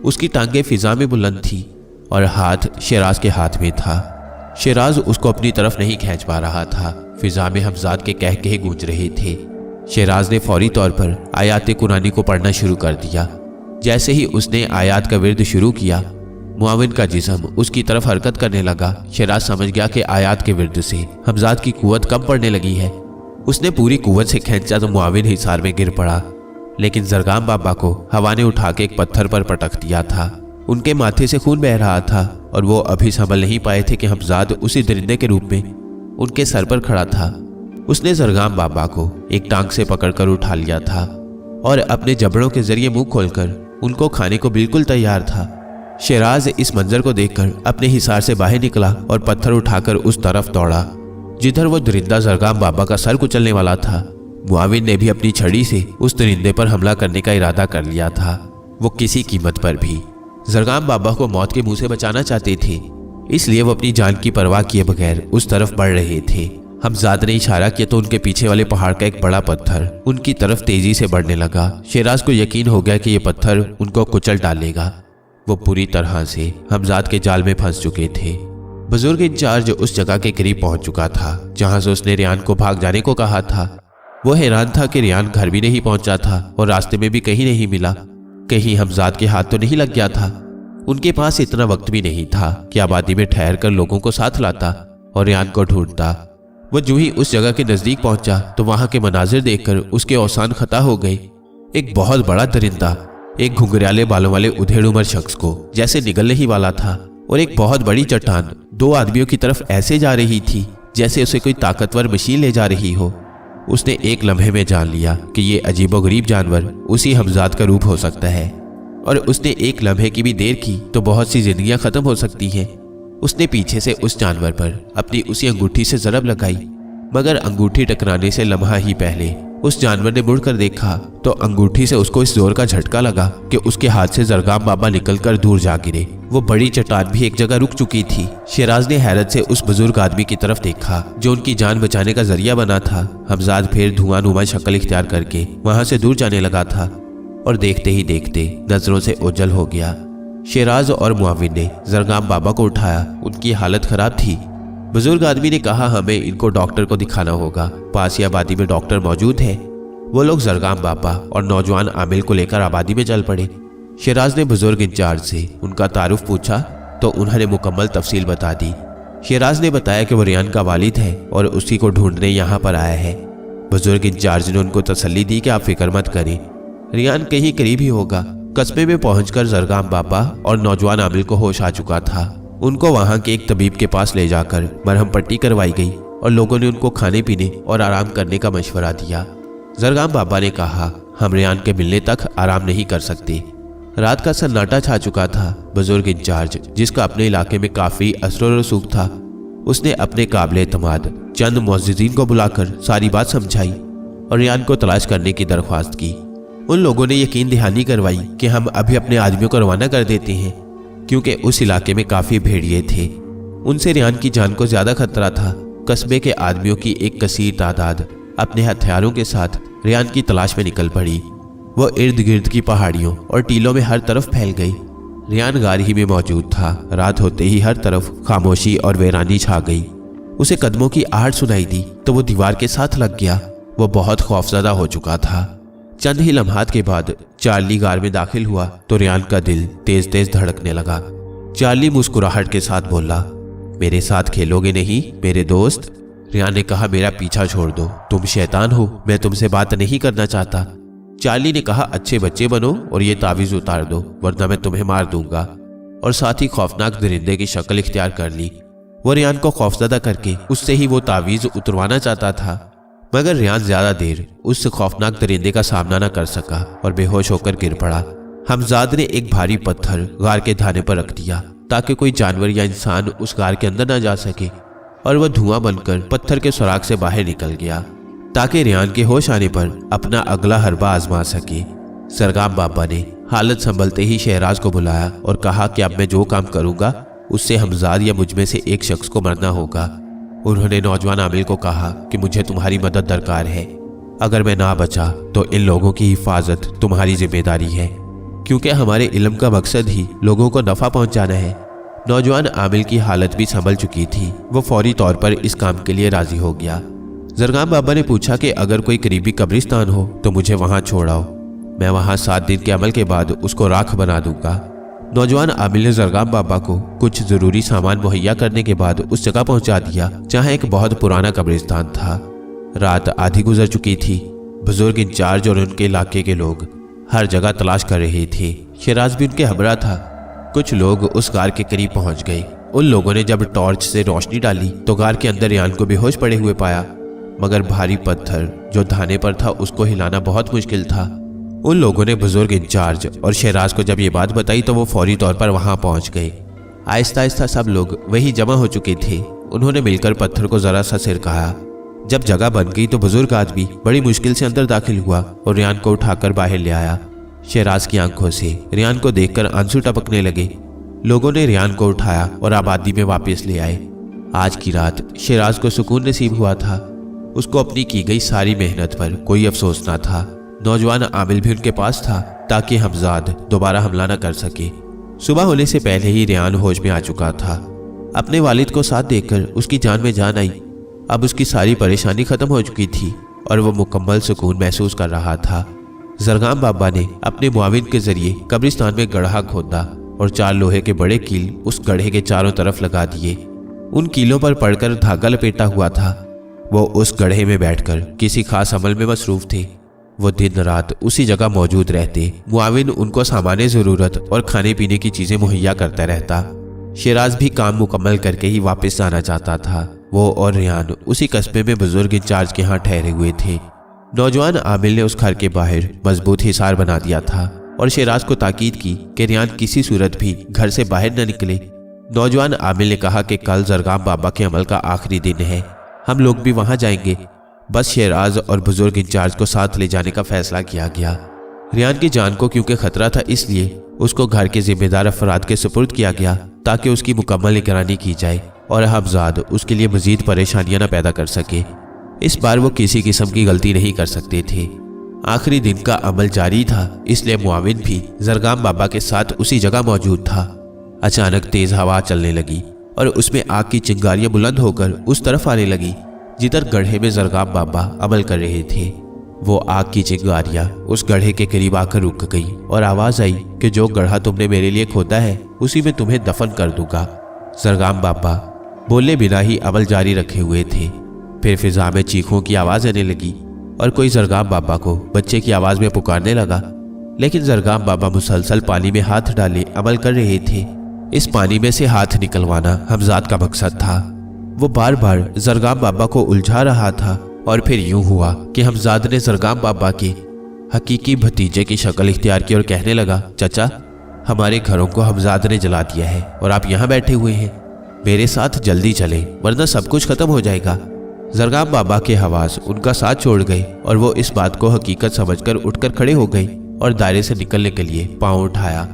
[SPEAKER 1] उसकी टांगें फिजा में बुलंद थी और हाथ शेराज के हाथ में था। शेराज उसको अपनी तरफ नहीं खींच पा रहा था। फिजा में हमजाद के कहकहे गूंज रहे थे। शेराज ने फौरी तौर पर आयात कुरानी को पढ़ना शुरू कर दिया। जैसे ही उसने आयात का विर्द शुरू किया, मुआविन का जिस्म उसकी तरफ हरकत करने लगा। शेराज समझ गया कि आयात के विर्द से हमजाद की कुव्वत कम पड़ने लगी है। उसने पूरी कुव्वत से खींचा तो मुआविन हिसार में गिर पड़ा, लेकिन जरगाम बाबा को हवा ने उठा के एक पत्थर पर पटक दिया था। उनके माथे से खून बह रहा था और वो अभी संभल नहीं पाए थे कि हमजाद उसी दरिंदे के रूप में उनके सर पर खड़ा था। उसने जरगाम बाबा को एक टांग से पकड़कर उठा लिया था और अपने जबड़ों के जरिए मुंह खोलकर उनको खाने को बिल्कुल तैयार था। शेराज इस मंजर को देखकर अपने हिसार से बाहर निकला और पत्थर उठाकर उस तरफ दौड़ा जिधर वो दरिंदा जरगाम बाबा का सर कुचलने वाला था। मुआविन ने भी अपनी छड़ी से उस दरिंदे पर हमला करने का इरादा कर लिया था। वो किसी कीमत पर भी जरगाम बाबा को मौत के मुंह से बचाना चाहते थे, इसलिए वो अपनी जान की परवाह किए बगैर उस तरफ बढ़ रहे थे। हमजाद ने इशारा किया तो उनके पीछे वाले पहाड़ का एक बड़ा पत्थर उनकी तरफ तेजी से बढ़ने लगा। शेराज को यकीन हो गया कि ये पत्थर उनको कुचल डालेगा। वो पूरी तरह से हमजाद के जाल में फंस चुके थे। बुजुर्ग इंचार्ज उस जगह के करीब पहुंच चुका था जहां से उसने रियान को भाग जाने को कहा था। वो हैरान था कि रियान घर भी नहीं पहुंचा था और रास्ते में भी कहीं नहीं मिला। कहीं हमजाद के हाथ तो नहीं लग गया था। उनके पास इतना वक्त भी नहीं था कि आबादी में ठहर कर लोगों को साथ लाता और रियान को ढूंढता। वो जो ही उस जगह के नजदीक पहुंचा तो वहां के मनाजिर देखकर उसके औसान खता हो गए। एक बहुत बड़ा दरिंदा एक घुंघराले बालों वाले उधेड़ उम्र शख्स को जैसे निगलने ही वाला था और एक बहुत बड़ी चट्टान दो आदमियों की तरफ ऐसे जा रही थी जैसे उसे कोई ताकतवर मशीन ले जा रही हो। उसने एक लम्हे में जान लिया कि ये अजीबोगरीब जानवर उसी हमजाद का रूप हो सकता है और उसने एक लम्हे की भी देर की तो बहुत सी जिंदगियां खत्म हो सकती हैं। उसने पीछे से उस जानवर पर अपनी उसी अंगूठी से जरब लगाई, मगर अंगूठी टकराने से लम्हा ही पहले उस जानवर ने मुड़कर देखा तो अंगूठी से उसको इस जोर का झटका लगा कि उसके हाथ से जरगाम बाबा निकलकर दूर जा गिरे। वो बड़ी चट्टान भी एक जगह रुक चुकी थी। शेराज ने हैरत से उस बुजुर्ग आदमी की तरफ देखा जो उनकी जान बचाने का जरिया बना था। हमजाद फिर धुआंनुमा शक्ल इख्तियार करके वहां से दूर जाने लगा था और देखते ही देखते नजरों से ओझल हो गया। शेराज और मुआविन ने जरगाम बाबा को उठाया। उनकी हालत खराब थी। बुजुर्ग आदमी ने कहा, हमें इनको डॉक्टर को दिखाना होगा। पास ही आबादी में डॉक्टर मौजूद है। वो लोग जरगाम बाबा और नौजवान आमिल को लेकर आबादी में चल पड़े। शेराज ने बुजुर्ग इंचार्ज से उनका तारुफ पूछा तो उन्होंने मुकम्मल तफसील बता दी। शेराज ने बताया कि वो रियान का वालिद है और उसी को ढूंढने यहाँ पर आया है। बुजुर्ग इंचार्ज ने उनको तसल्ली दी कि आप फिक्र मत करें, रियान कहीं करीब ही होगा। कस्बे में पहुंचकर जरगाम बाबा और नौजवान आमिल को होश आ चुका था। उनको वहां के एक तबीब के पास ले जाकर मरहम पट्टी करवाई गई और लोगों ने उनको खाने पीने और आराम करने का मशवरा दिया। जरगाम बाबा ने कहा, हम रियान के मिलने तक आराम नहीं कर सकते। रात का सन्नाटा छा चुका था। बुजुर्ग इंचार्ज, जिसका अपने इलाके में काफी असर रसूख था, उसने अपने काबिल एतमाद चंद मुअज्जिज़ीन को बुलाकर सारी बात समझाई और रियान को तलाश करने की दरख्वास्त की। उन लोगों ने यकीन दहानी करवाई कि हम अभी अपने आदमियों को रवाना कर देते हैं, क्योंकि उस इलाके में काफी भेड़िए थे। उनसे रियान की जान को ज्यादा खतरा था। कस्बे के आदमियों की एक कसीर तादाद अपने हथियारों के साथ रियान की तलाश में निकल पड़ी। वो इर्द गिर्द की पहाड़ियों और टीलों में हर तरफ फैल गई। रियान गार ही में मौजूद था। रात होते ही हर तरफ खामोशी और वीरानी छा गई। उसे कदमों की आहट सुनाई दी तो वो दीवार के साथ लग गया। वो बहुत खौफजदा हो चुका था। चंद ही लम्हात के बाद चार्ली गार में दाखिल हुआ तो रियान का दिल तेज तेज धड़कने लगा। चार्ली मुस्कुराहट के साथ बोला, मेरे साथ खेलोगे नहीं मेरे दोस्त? रियान ने कहा, मेरा पीछा छोड़ दो, तुम शैतान हो, मैं तुमसे बात नहीं करना चाहता। चार्ली ने कहा, अच्छे बच्चे बनो और ये तावीज़ उतार दो वरना मैं तुम्हें मार दूंगा। और साथ ही खौफनाक दरिंदे की शक्ल इख्तियार कर ली। वो रियान को खौफजदा करके उससे ही वो तावीज़ उतरवाना चाहता था, मगर रियान ज्यादा देर उस खौफनाक दरिंदे का सामना न कर सका और बेहोश होकर गिर पड़ा। हमजाद ने एक भारी पत्थर गार के धाने पर रख दिया ताकि कोई जानवर या इंसान उस गार के अंदर न जा सके, और वह धुआं बनकर पत्थर के सुराख से बाहर निकल गया ताकि रियान के होश आने पर अपना अगला हरबा आजमा सके। जरगाम बाबा ने हालत संभलते ही शहराज को बुलाया और कहा कि अब मैं जो काम करूंगा उससे हमजाद या मुझ में से एक शख्स को मरना होगा। उन्होंने नौजवान आमिल को कहा कि मुझे तुम्हारी मदद दरकार है। अगर मैं ना बचा तो इन लोगों की हिफाजत तुम्हारी जिम्मेदारी है, क्योंकि हमारे इल्म का मकसद ही लोगों को नफा पहुंचाना है। नौजवान आमिल की हालत भी संभल चुकी थी। वो फौरी तौर पर इस काम के लिए राजी हो गया। जरगाम बाबा ने पूछा कि अगर कोई करीबी कब्रिस्तान हो तो मुझे वहां छोड़ आओ, मैं वहां 7 दिन के अमल के बाद उसको राख बना दूंगा। नौजवान आमिल ने जरगाम बाबा को कुछ जरूरी सामान मुहैया करने के बाद उस जगह पहुंचा दिया जहां एक बहुत पुराना कब्रिस्तान था। रात आधी गुजर चुकी थी। बुजुर्ग इंचार्ज और उनके इलाके के लोग हर जगह तलाश कर रहे थे। शेराज भी उनके हमरा था। कुछ लोग उस गार के करीब पहुंच गए। उन लोगों ने जब टॉर्च से रोशनी डाली तो गार के अंदर रियान को बेहोश पड़े हुए पाया, मगर भारी पत्थर जो धाने पर था उसको हिलाना बहुत मुश्किल था। उन लोगों ने बुजुर्ग इंचार्ज और शहराज को जब ये बात बताई तो वो फौरी तौर पर वहां पहुंच गए। आहिस्ता आहिस्ता सब लोग वहीं जमा हो चुके थे। उन्होंने मिलकर पत्थर को जरा सा सिरकाया। जब जगह बन गई तो बुजुर्ग आदमी बड़ी मुश्किल से अंदर दाखिल हुआ और रियान को उठाकर बाहर ले आया। शहराज की आंखों से रियान को देखकर आंसू टपकने लगे। लोगों ने रियान को उठाया और आबादी में वापस ले आए। आज की रात शहराज को सुकून नसीब हुआ था। उसको अपनी की गई सारी मेहनत पर कोई अफसोस ना था। नौजवान आमिल भी उनके पास था ताकि हमजाद दोबारा हमला न कर सके। सुबह होने से पहले ही रियान होश में आ चुका था। अपने वालिद को साथ देखकर उसकी जान में जान आई। अब उसकी सारी परेशानी खत्म हो चुकी थी और वो मुकम्मल सुकून महसूस कर रहा था। जरगाम बाबा ने अपने मुआविन के जरिए कब्रिस्तान में गड्ढा खोदा और 4 लोहे के बड़े कील उस गड्ढे के चारों तरफ लगा दिए। उन कीलों पर पड़कर धागा लपेटा हुआ था। वो उस गड्ढे में बैठकर किसी खास अमल में मसरूफ थे। वो दिन रात उसी जगह मौजूद रहते। मुआविन उनको सामान्य जरूरत और खाने पीने की चीजें मुहैया करता रहता। शेराज भी काम मुकम्मल करके ही वापस जाना चाहता था। वो और रियान उसी कस्बे में बुजुर्ग इंचार्ज के यहाँ ठहरे हुए थे। नौजवान आमिल ने उस घर के बाहर मजबूत हिसार बना दिया था और शेराज को ताकीद की कि रियान किसी सूरत भी घर से बाहर न निकले। नौजवान आमिल ने कहा कि कल जरगाम बाबा के अमल का आखिरी दिन है, हम लोग भी वहां जाएंगे। बस शेराज और बुजुर्ग इंचार्ज को साथ ले जाने का फैसला किया गया। रियान की जान को क्योंकि खतरा था, इसलिए उसको घर के जिम्मेदार अफराद के सुपुर्द किया गया ताकि उसकी मुकम्मल निगरानी की जाए और हमजाद उसके लिए मजीद परेशानियां न पैदा कर सके। इस बार वो किसी किस्म की गलती नहीं कर सकते थे। आखिरी दिन का अमल जारी था, इसलिए मुआविन भी जरगाम बाबा के साथ उसी जगह मौजूद था। अचानक तेज हवा चलने लगी और उसमें आग की चिंगारियां बुलंद होकर उस तरफ आने लगी जिधर गड्ढे में जरगाम बाबा अमल कर रहे थे। वो आग की चिंगारियां उस गड्ढे के करीब आकर रुक गई और आवाज आई कि जो गड्ढा तुमने मेरे लिए खोदा है उसी में तुम्हें दफन कर दूंगा। जरगाम बाबा बोले बिना ही अमल जारी रखे हुए थे। फिर फिजा में चीखों की आवाज आने लगी और कोई जरगाम बाबा को बच्चे की आवाज में पुकारने लगा, लेकिन जरगाम बाबा मुसलसल पानी में हाथ डाले अमल कर रहे थे। इस पानी में से हाथ निकलवाना हमजाद का मकसद था। वो बार बार जरगाम बाबा को उलझा रहा था और फिर यूं हुआ कि हमजाद ने जरगाम बाबा के हकीकी भतीजे की शक्ल इख्तियार की और कहने लगा, चाचा, हमारे घरों को हमजाद ने जला दिया है और आप यहाँ बैठे हुए हैं। मेरे साथ जल्दी चले वरना सब कुछ खत्म हो जाएगा। जरगाम बाबा के हवास उनका साथ छोड़ गए और वो इस बात को हकीकत समझकर उठकर खड़े हो गए और दायरे से निकलने के लिए पांव उठाया।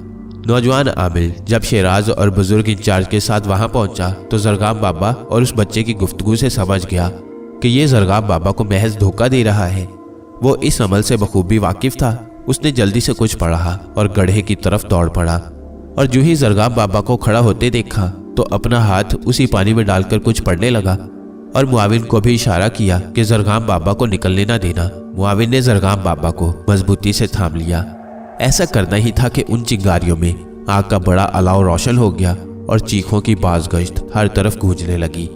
[SPEAKER 1] नौजवान आमिल जब शेराज और बुजुर्ग इंचार्ज के साथ वहां पहुंचा तो जरगाम बाबा और उस बच्चे की गुफ्तगू से समझ गया कि ये जरगाम बाबा को महज धोखा दे रहा है। वो इस अमल से बखूबी वाकिफ था। उसने जल्दी से कुछ पढ़ा और गड्ढे की तरफ दौड़ पड़ा और जो ही जरगाम बाबा को खड़ा होते देखा तो अपना हाथ उसी पानी में डालकर कुछ पढ़ने लगा और मुआविन को भी इशारा किया कि जरगाम बाबा को निकलने ना देना। मुआविन ने जरगाम बाबा को मजबूती से थाम लिया। ऐसा करना ही था कि उन चिंगारियों में आग का बड़ा अलाव रोशन हो गया और चीखों की बाज़गश्त हर तरफ गूंजने लगी।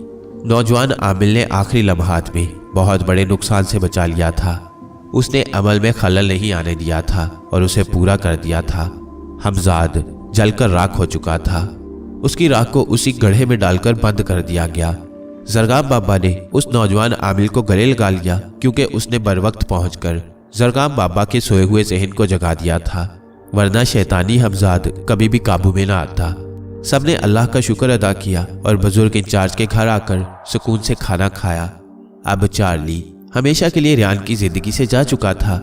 [SPEAKER 1] नौजवान आमिल ने आखिरी लम्हात में बहुत बड़े नुकसान से बचा लिया था। उसने अमल में खलल नहीं आने दिया था और उसे पूरा कर दिया था। हमजाद जलकर राख हो चुका था। उसकी राख को उसी गड्ढे में डालकर बंद कर दिया गया। जरगाम बाबा ने उस नौजवान आमिल को गले लगा लिया क्योंकि उसने बरवक्त पहुंचकर जरगाम बाबा के सोए हुए ज़हन को जगा दिया था, वरना शैतानी हमजाद कभी भी काबू में ना आता। सबने अल्लाह का शुक्र अदा किया और बुजुर्ग इंचार्ज के घर आकर सुकून से खाना खाया। अब चार्ली हमेशा के लिए रियान की जिंदगी से जा चुका था।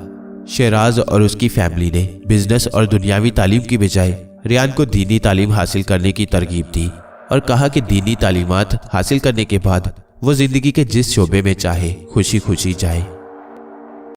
[SPEAKER 1] शेराज और उसकी फैमिली ने बिजनेस और दुनियावी तालीम की बजाय रियान को दीनी तालीम हासिल करने की तरगीब दी और कहा कि दीनी तालीमात हासिल करने के बाद वो जिंदगी के जिस शोबे में चाहे खुशी खुशी जाए।